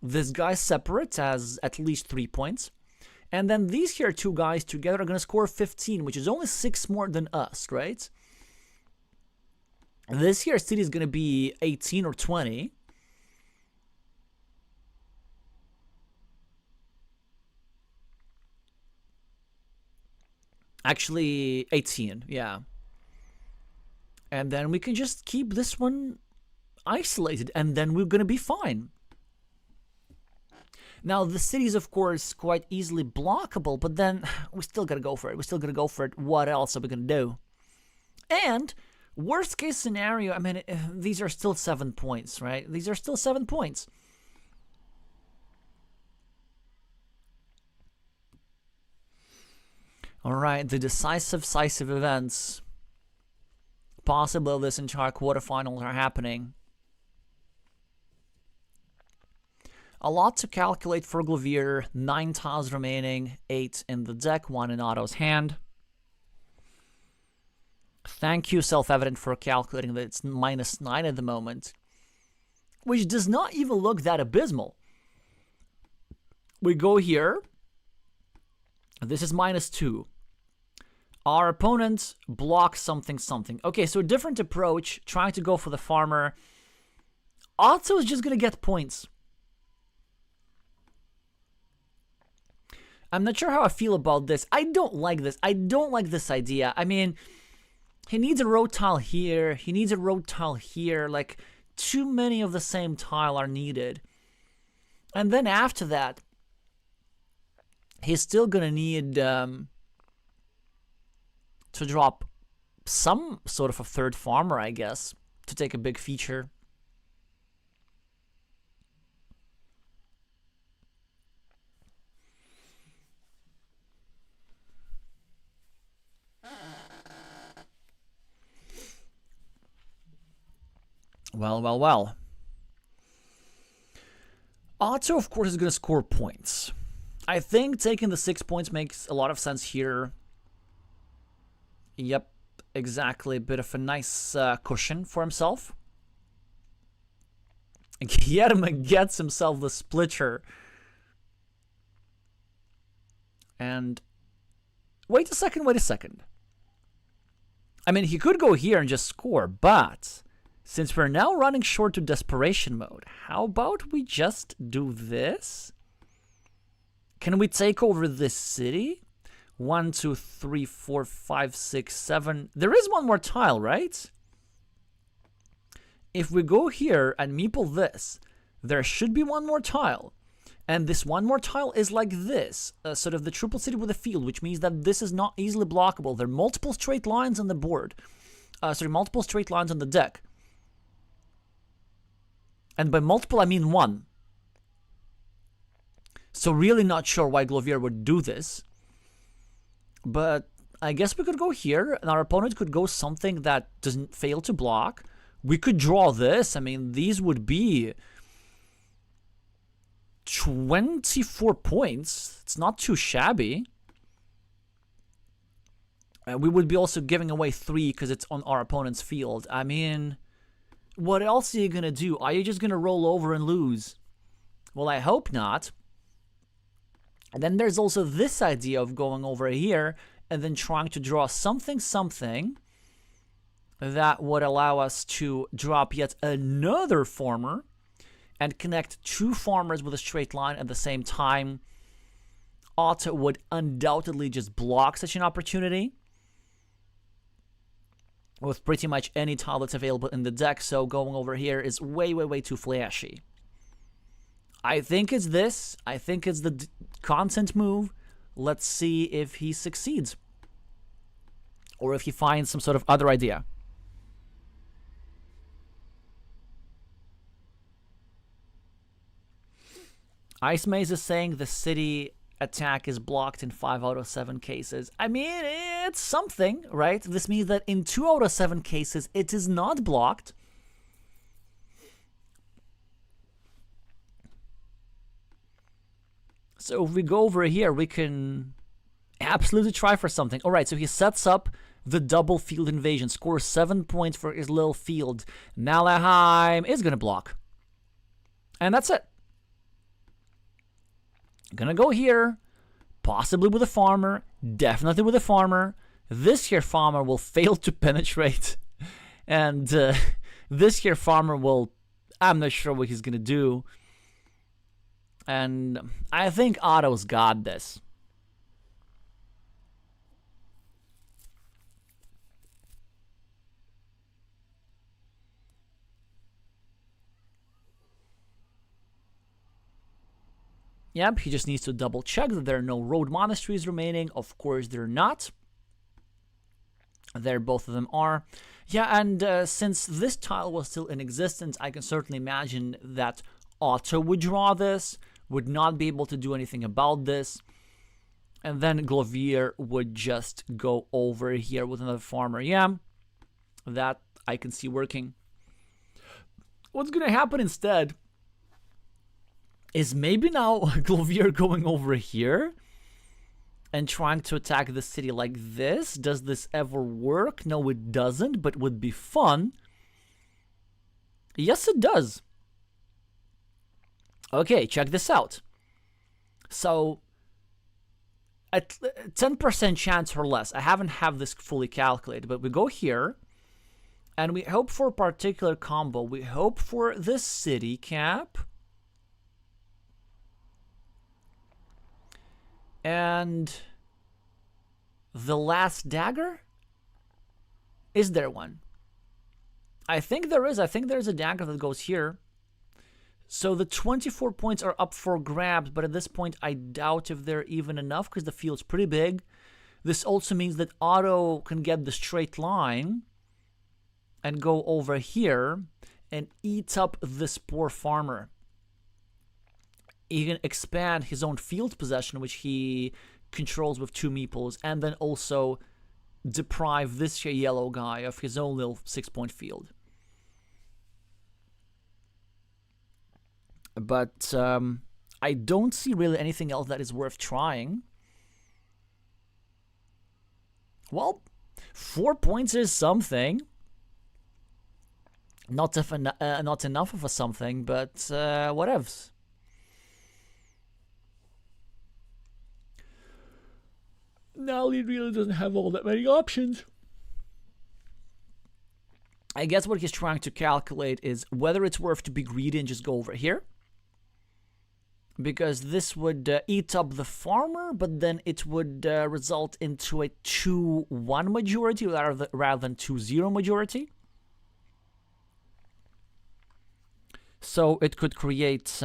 This guy separate as at least 3 points. And then these here 2 guys together are going to score 15, which is only 6 more than us, right? This here city is going to be 18 or 20. Actually, 18, yeah. And then we can just keep this one isolated, and then we're going to be fine. Now, the city is, of course, quite easily blockable, but then we still got to go for it. We still got to go for it. What else are we going to do? And, worst case scenario, I mean, these are still 7 points, right? These are still 7 points. Alright, the decisive events. Possibly this entire quarterfinals are happening. A lot to calculate for Glovir. 9 tiles remaining, 8 in the deck, 1 in Otto's hand. Thank you, Self-Evident, for calculating that it's -9 at the moment. Which does not even look that abysmal. We go here. This is -2. Our opponent blocks something. Okay, so a different approach, trying to go for the farmer. Otto is just going to get points. I'm not sure how I feel about this. I don't like this. I don't like this idea. I mean, he needs a road tile here. He needs a road tile here. Like, too many of the same tile are needed. And then after that, he's still going to need... to drop some sort of a third farmer, I guess, to take a big feature. Well. Otto, of course, is going to score points. I think taking the 6 points makes a lot of sense here. Yep, exactly. A bit of a nice cushion for himself. Guilerhme gets himself the splitter. And wait a second. I mean, he could go here and just score, but since we're now running short to desperation mode, how about we just do this? Can we take over this city? 1, 2, 3, 4, 5, 6, 7. There is one more tile, right? If we go here and meeple this, there should be one more tile. And this one more tile is like this, sort of the triple city with a field, which means that this is not easily blockable. There are multiple straight lines on the board. Multiple straight lines on the deck. And by multiple, I mean 1. So really not sure why Glovir would do this. But I guess we could go here, and our opponent could go something that doesn't fail to block. We could draw this. I mean, these would be 24 points. It's not too shabby. We would be also giving away 3 because it's on our opponent's field. I mean, what else are you going to do? Are you just going to roll over and lose? Well, I hope not. And then there's also this idea of going over here and then trying to draw something that would allow us to drop yet another farmer and connect 2 farmers with a straight line at the same time. Otto would undoubtedly just block such an opportunity with pretty much any tile that's available in the deck, so going over here is way, way, way too flashy. I think it's this. I think it's the content move. Let's see if he succeeds. Or if he finds some sort of other idea. Ice Maze is saying the city attack is blocked in 5 out of 7 cases. I mean, it's something, right? This means that in 2 out of 7 cases, it is not blocked. So if we go over here, we can absolutely try for something. All right, so he sets up the double field invasion, scores 7 points for his little field. Nalheim is going to block. And that's it. Gonna go here, possibly with a farmer, definitely with a farmer. This here farmer will fail to penetrate. And this here farmer will, I'm not sure what he's gonna do. And I think Otto's got this. Yep, he just needs to double check that there are no road monasteries remaining. Of course, they're not. There, both of them are. Yeah, and since this tile was still in existence, I can certainly imagine that Otto would draw this, would not be able to do anything about this, and then Glovir would just go over here with another farmer. Yeah, that I can see working. What's going to happen instead is maybe now Glovir going over here and trying to attack the city like this. Does this ever work? No, it doesn't, but would be fun. Yes, it does. Okay, check this out. So, at 10% chance or less, I haven't have this fully calculated, but we go here, and we hope for a particular combo. We hope for this city cap. And the last dagger? Is there one? I think there is. I think there's a dagger that goes here. So the 24 points are up for grabs, but at this point I doubt if they're even enough because the field's pretty big. This also means that Otto can get the straight line and go over here and eat up this poor farmer. He can expand his own field possession, which he controls with 2 meeples, and then also deprive this yellow guy of his own little 6-point field. But I don't see really anything else that is worth trying. Well, 4 points is something. Not enough of a something, but whatevs. Now he really doesn't have all that many options. I guess what he's trying to calculate is whether it's worth to be greedy and just go over here. Because this would eat up the farmer, but then it would result into a 2-1 majority rather than 2-0 majority. So it could create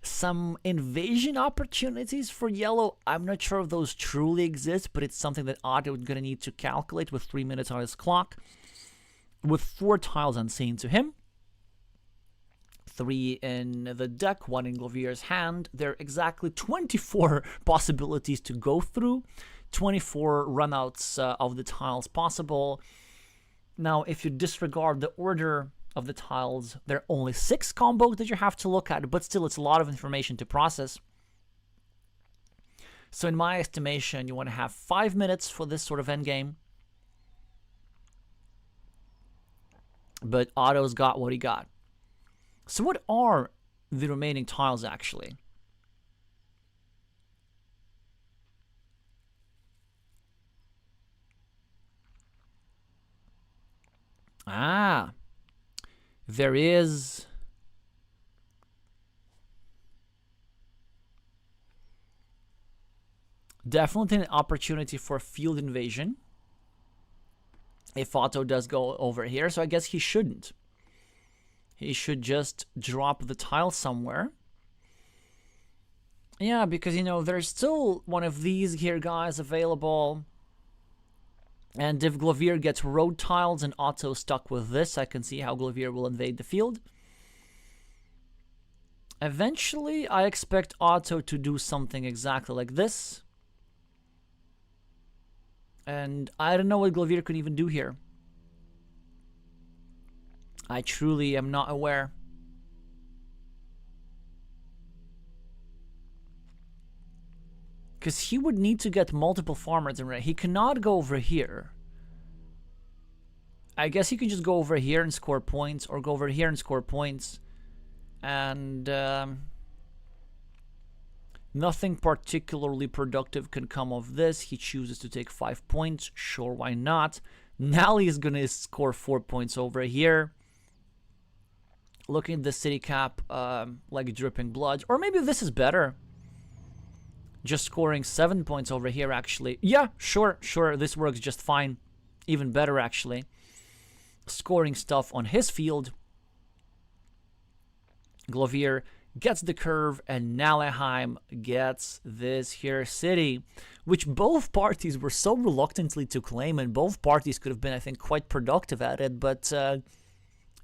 some invasion opportunities for yellow. I'm not sure if those truly exist, but it's something that Otto is going to need to calculate with 3 minutes on his clock. With 4 tiles unseen to him. 3 in the deck, 1 in Glovir's hand. There are exactly 24 possibilities to go through, 24 runouts of the tiles possible. Now, if you disregard the order of the tiles, there are only 6 combos that you have to look at, but still it's a lot of information to process. So in my estimation, you want to have 5 minutes for this sort of endgame. But Otto's got what he got. So what are the remaining tiles actually? Ah, there is definitely an opportunity for field invasion if Otto does go over here, so I guess he shouldn't. He should just drop the tile somewhere. Yeah, because, you know, there's still one of these here guys available. And if Glovir gets road tiles and Otto stuck with this, I can see how Glovir will invade the field. Eventually, I expect Otto to do something exactly like this. And I don't know what Glovir could even do here. I truly am not aware. Because he would need to get multiple farmers in right. He cannot go over here. I guess he could just go over here and score points, or go over here and score points. And nothing particularly productive can come of this. He chooses to take 5 points. Sure, why not? Nally is going to score 4 points over here. Looking at the city cap, like dripping blood. Or maybe this is better. Just scoring 7 points over here, actually. Yeah, sure. This works just fine. Even better, actually. Scoring stuff on his field. Glovir gets the curve, and Nalleheim gets this here city, which both parties were so reluctantly to claim, and both parties could have been, I think, quite productive at it, but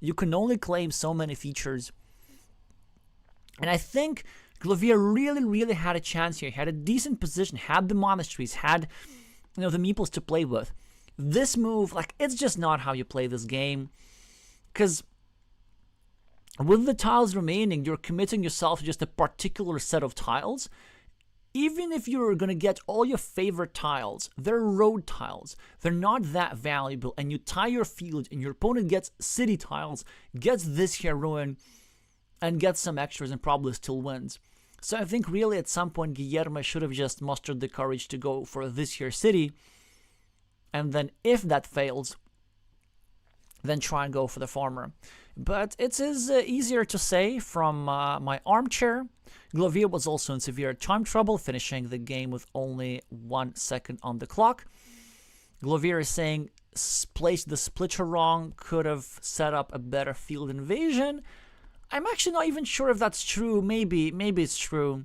you can only claim so many features. And I think Glovir really had a chance here. He had a decent position, had the monasteries, had, you know, the meeples to play with. This move, like, it's just not how you play this game, because with the tiles remaining, you're committing yourself to just a particular set of tiles. Even if you're going to get all your favorite tiles, they're road tiles. They're not that valuable, and you tie your field, and your opponent gets city tiles, gets this here ruin, and gets some extras, and probably still wins. So I think really at some point Guilerhme should have just mustered the courage to go for this here city, and then if that fails, then try and go for the farmer. But it is easier to say from my armchair. Glovir was also in severe time trouble, finishing the game with only 1 second on the clock. Glovir is saying placed the splitter wrong, could have set up a better field invasion. I'm actually not even sure if that's true. Maybe it's true.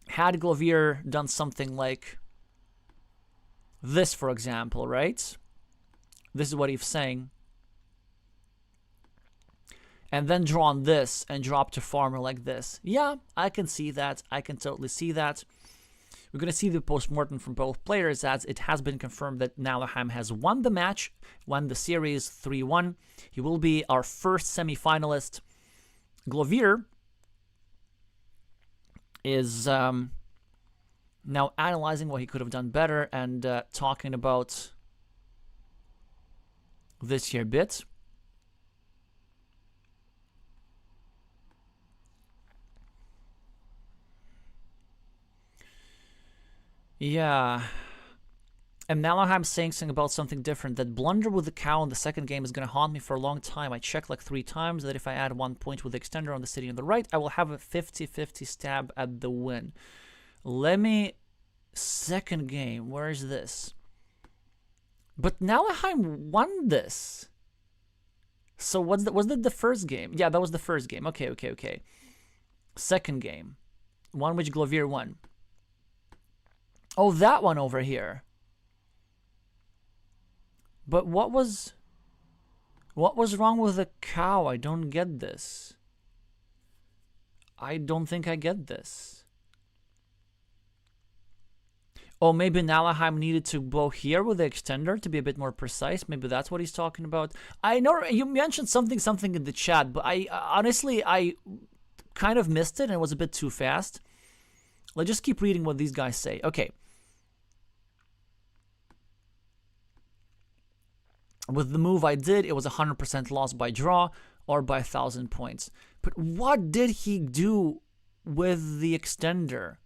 Had Glovir done something like this, for example, right? This is what he's saying. And then drawn this and dropped to farmer like this. Yeah, I can see that. I can totally see that. We're going to see the post-mortem from both players, as it has been confirmed that Nalleheim has won the match, won the series 3-1. He will be our first semi-finalist. Glovir is now analyzing what he could have done better and talking about this here bit. Yeah. And Nalleheim saying something about something different. That blunder with the cow in the second game is going to haunt me for a long time. I checked like 3 times that if I add 1 point with the extender on the city on the right, I will have a 50-50 stab at the win. Let me... Second game. Where is this? But Nalleheim won this. So was that the first game? Yeah, that was the first game. Okay. Second game. One which Glovir won. Oh, that one over here. But what was What was wrong with the cow? I don't get this. I don't think I get this. Oh, maybe Nalaheim needed to blow here with the extender to be a bit more precise. Maybe that's what he's talking about. I know you mentioned something in the chat, but I honestly kind of missed it and it was a bit too fast. Let's just keep reading what these guys say. Okay. With the move I did, it was 100% loss by draw or by 1,000 points. But what did he do with the extender?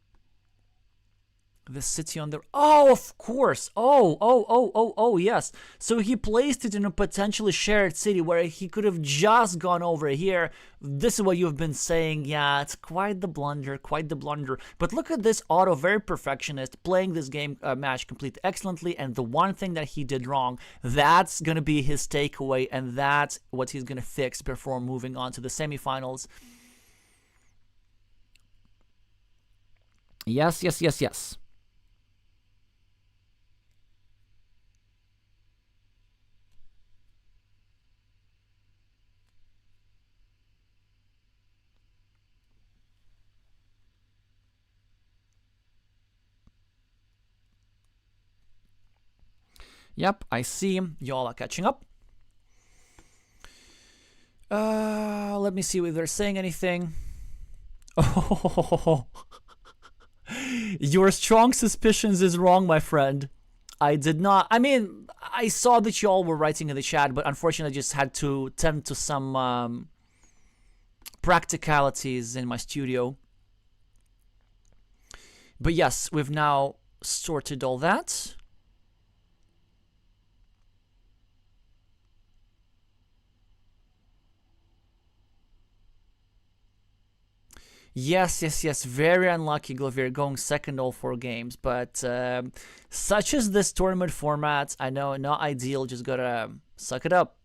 The city on the... Oh, of course. Oh, yes. So he placed it in a potentially shared city where he could have just gone over here. This is what you've been saying. Yeah, it's quite the blunder, But look at this Otto, very perfectionist, playing this game match complete excellently. And the one thing that he did wrong, that's going to be his takeaway. And that's what he's going to fix before moving on to the semifinals. Yes. Yep, I see. Y'all are catching up. Let me see if they're saying anything. Oh, your strong suspicions is wrong, my friend. I did not. I mean, I saw that y'all were writing in the chat, but unfortunately, I just had to tend to some practicalities in my studio. But yes, we've now sorted all that. Yes. Very unlucky, Glovir, going second all 4 games. But such as this tournament format, I know, not ideal. Just gotta suck it up.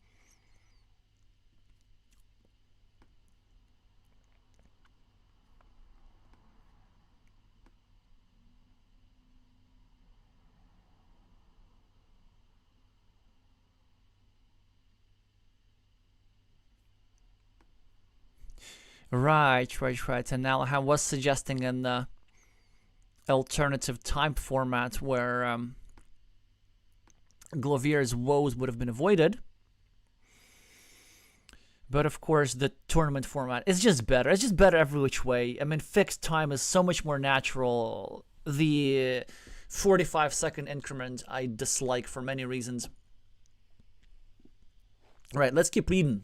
Right. And now I was suggesting an alternative type format where Glovir's woes would have been avoided. But of course, the tournament format is just better. It's just better every which way. I mean, fixed time is so much more natural. The 45-second increment I dislike for many reasons. Right, let's keep reading.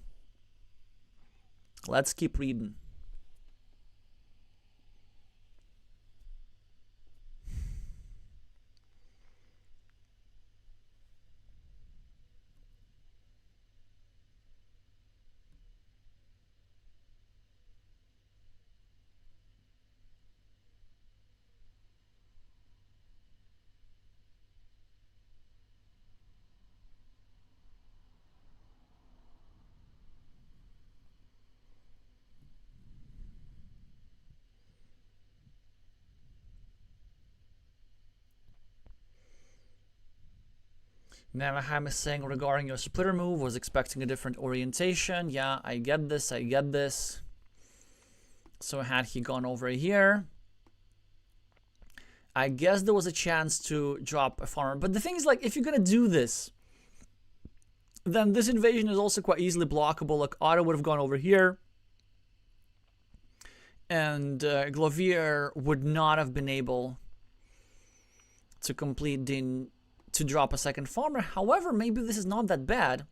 Nanaheim is saying regarding your splitter move, was expecting a different orientation. Yeah, I get this. So had he gone over here, I guess there was a chance to drop a farmer. But the thing is, like, if you're gonna do this, then this invasion is also quite easily blockable. Like, Otto would have gone over here, and Glovir would not have been able to complete to drop a second farmer. However, maybe this is not that bad.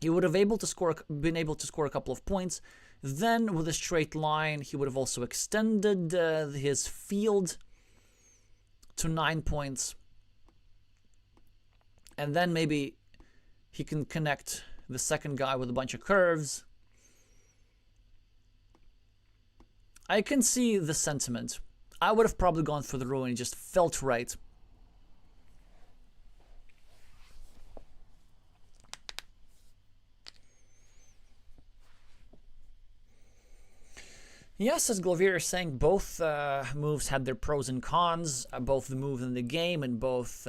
He would have been able to score a couple of points. Then with a straight line, he would have also extended his field to 9 points. And then maybe he can connect the second guy with a bunch of curves. I can see the sentiment. I would have probably gone for the ruin. It just felt right. Yes, as Glovir is saying, both moves had their pros and cons, both the move and the game, and both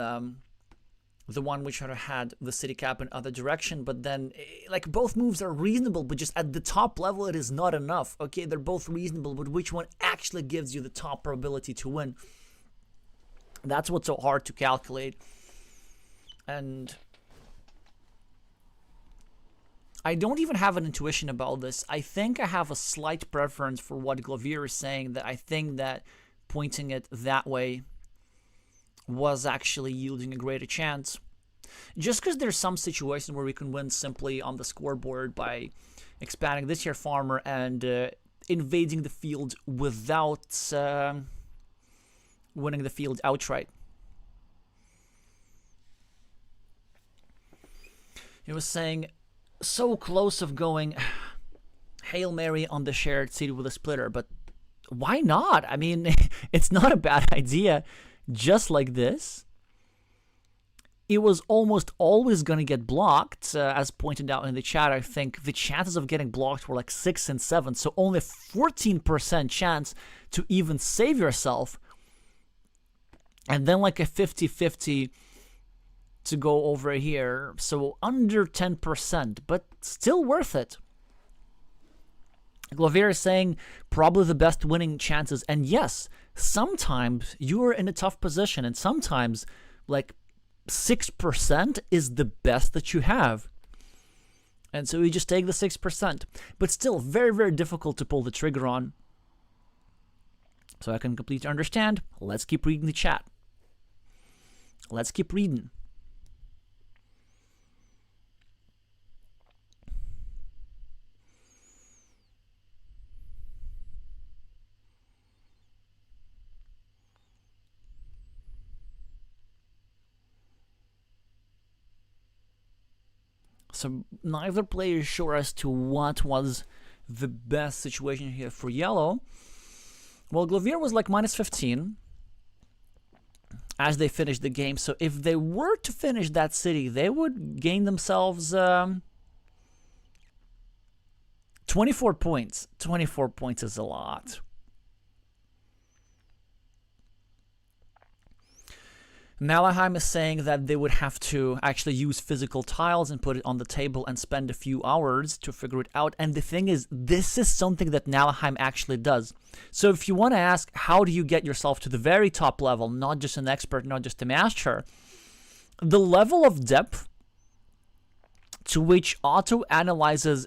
the one which had the city cap in other direction, but then like both moves are reasonable, but just at the top level it is not enough. Okay, they're both reasonable, but which one actually gives you the top probability to win? That's what's so hard to calculate. And I don't even have an intuition about this. I think I have a slight preference for what Glovir is saying, that I think that pointing it that way was actually yielding a greater chance. Just because there's some situations where we can win simply on the scoreboard by expanding this here farmer and invading the field without winning the field outright. He was saying, so close of going Hail Mary on the shared city with a splitter, but why not? I mean, it's not a bad idea. Just like this, it was almost always going to get blocked. As pointed out in the chat, I think the chances of getting blocked were like 6 and 7, so only a 14% chance to even save yourself. And then like a 50-50 to go over here, so under 10%, but still worth it. Glovir is saying probably the best winning chances, and yes, sometimes you're in a tough position, and sometimes like 6% is the best that you have. And so you just take the 6%, but still very, very difficult to pull the trigger on. So I can completely understand. Let's keep reading the chat. Let's keep reading. So neither player is sure as to what was the best situation here for yellow. Well, Glovir was like minus 15 as they finished the game. So if they were to finish that city, they would gain themselves 24 points. 24 points is a lot. Nalahheim is saying that they would have to actually use physical tiles and put it on the table and spend a few hours to figure it out. And the thing is, this is something that Nalahheim actually does. So if you want to ask, how do you get yourself to the very top level, not just an expert, not just a master, the level of depth to which Otto analyzes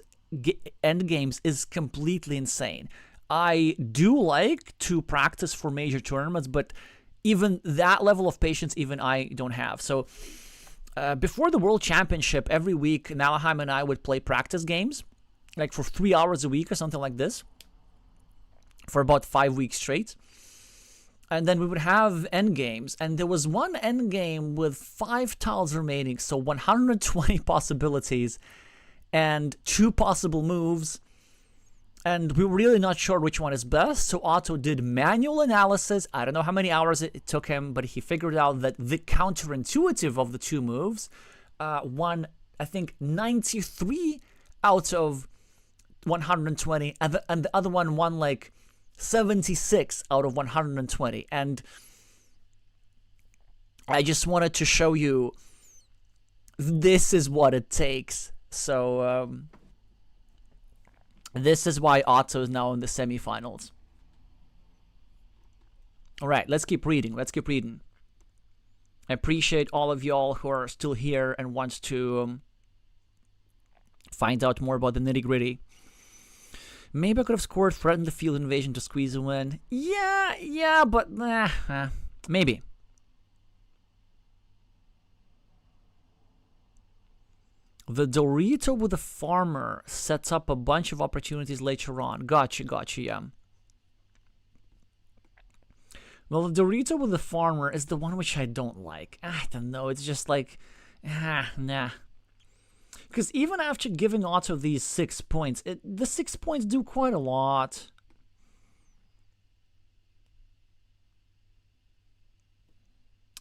endgames is completely insane. I do like to practice for major tournaments, but even that level of patience, even I don't have. So before the World Championship, every week, Nalahheim and I would play practice games, like for 3 hours a week or something like this, for about 5 weeks straight. And then we would have end games, and there was one end game with 5 tiles remaining, so 120 possibilities and 2 possible moves. And we were really not sure which one is best, so Otto did manual analysis. I don't know how many hours it took him, but he figured out that the counterintuitive of the 2 moves won, I think, 93 out of 120, and the other one won like 76 out of 120. And I just wanted to show you this is what it takes. So this is why Otto is now in the semifinals. All right, let's keep reading. Let's keep reading. I appreciate all of y'all who are still here and wants to find out more about the nitty-gritty. Maybe I could have scored, threatened the field invasion to squeeze a win. Yeah, but maybe. The Dorito with the farmer sets up a bunch of opportunities later on. Gotcha, yeah. Well, the Dorito with the farmer is the one which I don't like. I don't know, it's just like, nah. Because even after giving Otto these 6 points, the 6 points do quite a lot.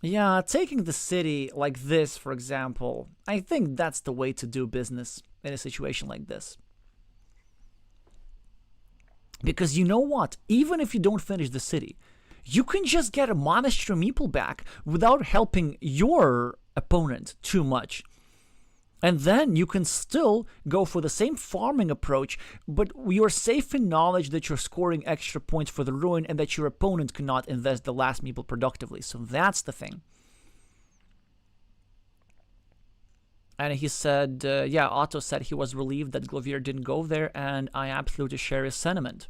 Yeah, taking the city like this, for example, I think that's the way to do business in a situation like this. Because you know what? Even if you don't finish the city, you can just get a monastery meeple back without helping your opponent too much. And then you can still go for the same farming approach, but you're safe in knowledge that you're scoring extra points for the ruin and that your opponent cannot invest the last meeple productively. So that's the thing. And he said, yeah, Otto said he was relieved that Glovir didn't go there, and I absolutely share his sentiment.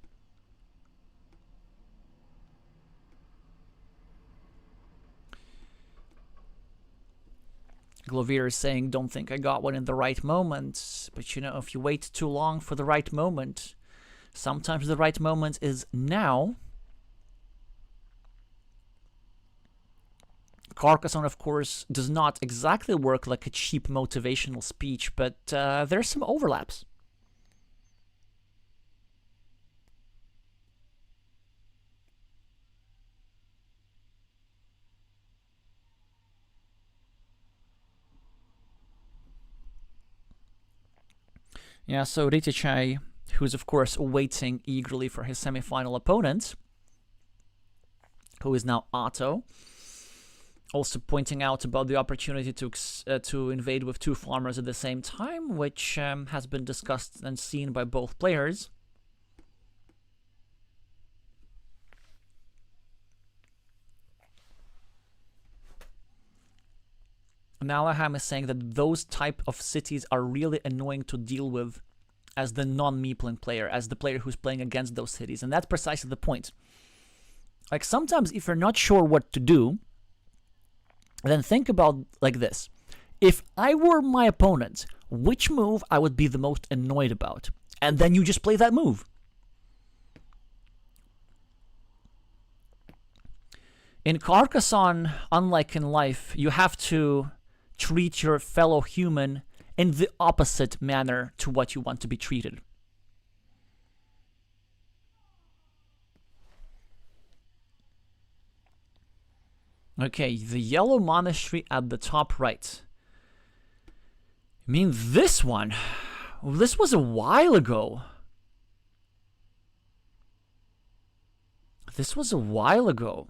Glovir is saying, don't think I got one in the right moment. But you know, if you wait too long for the right moment, sometimes the right moment is now. Carcassonne, of course, does not exactly work like a cheap motivational speech, but there's some overlaps. Yeah, so Ritichai, who's of course waiting eagerly for his semi-final opponent, who is now Otto, also pointing out about the opportunity to invade with two farmers at the same time, which has been discussed and seen by both players. Guilerhme is saying that those type of cities are really annoying to deal with as the non-meepling player, as the player who's playing against those cities, and that's precisely the point. Like, sometimes if you're not sure what to do, then think about like this. If I were my opponent, which move I would be the most annoyed about? And then you just play that move. In Carcassonne, unlike in life, you have to treat your fellow human in the opposite manner to what you want to be treated. Okay, the yellow monastery at the top right. I mean, this one. This was a while ago. This was a while ago.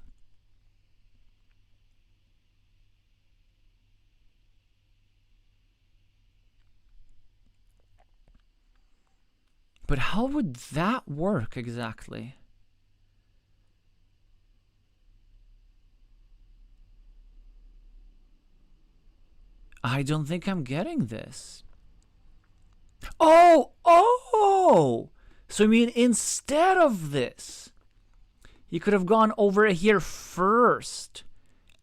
But how would that work exactly? I don't think I'm getting this. Oh! So I mean, instead of this, he could have gone over here first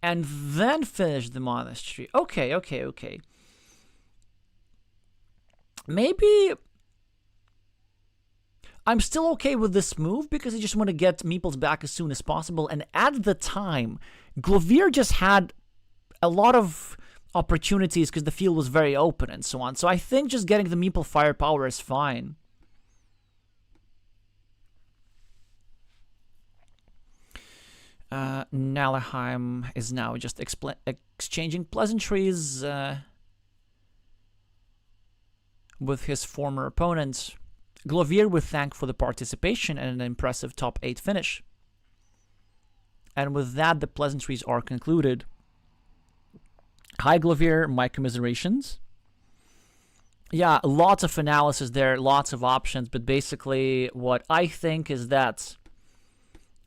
and then finished the monastery. Okay. Maybe I'm still okay with this move because I just want to get meeples back as soon as possible. And at the time, Glovir just had a lot of opportunities because the field was very open and so on. So I think just getting the meeple firepower is fine. Guilerhme is now just exchanging pleasantries with his former opponent. Glovir with thank for the participation and an impressive top 8 finish. And with that, the pleasantries are concluded. Hi Glovir, my commiserations. Yeah, lots of analysis there, lots of options, but basically what I think is that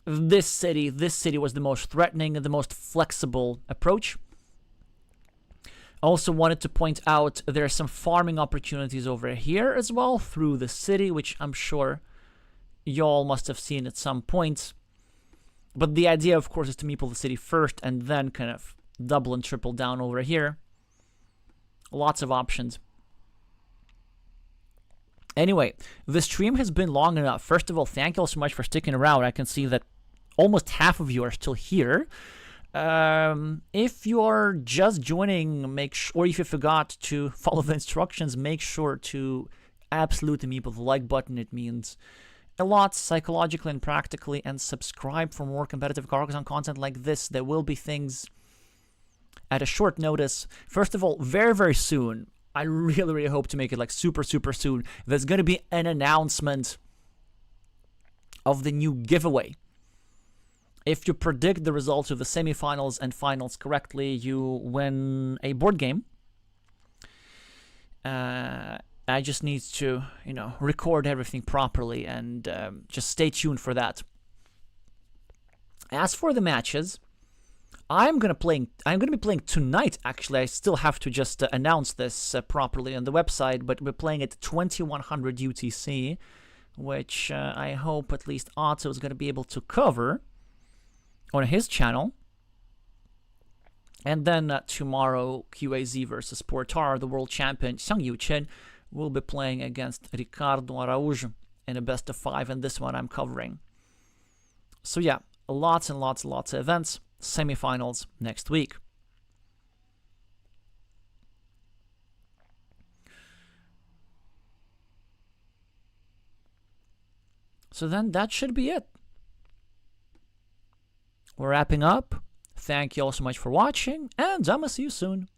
this city was the most threatening and the most flexible approach. Also wanted to point out there are some farming opportunities over here as well through the city, which I'm sure y'all must have seen at some point. But the idea, of course, is to meeple the city first and then kind of double and triple down over here. Lots of options. Anyway, the stream has been long enough. First of all, thank you all so much for sticking around. I can see that almost half of you are still here. If you're just joining, or if you forgot to follow the instructions, make sure to absolutely meeple the like button. It means a lot psychologically and practically, and subscribe for more competitive Carcassonne content like this. There will be things at a short notice. First of all, very, very soon, I really hope to make it like super soon. There's going to be an announcement of the new giveaway. If you predict the results of the semifinals and finals correctly, you win a board game. I just need to, record everything properly and just stay tuned for that. As for the matches, I'm gonna be playing tonight. Actually, I still have to just announce this properly on the website. But we're playing at 2100 UTC, which I hope at least Otto is gonna be able to cover on his channel. And then tomorrow, QAZ versus Portar, the world champion Xiang Yuchen, will be playing against Ricardo Araújo in a best of 5, and this one I'm covering. So yeah, lots and lots of events. Semifinals next week. So then that should be it. We're wrapping up. Thank you all so much for watching, and I'm gonna see you soon.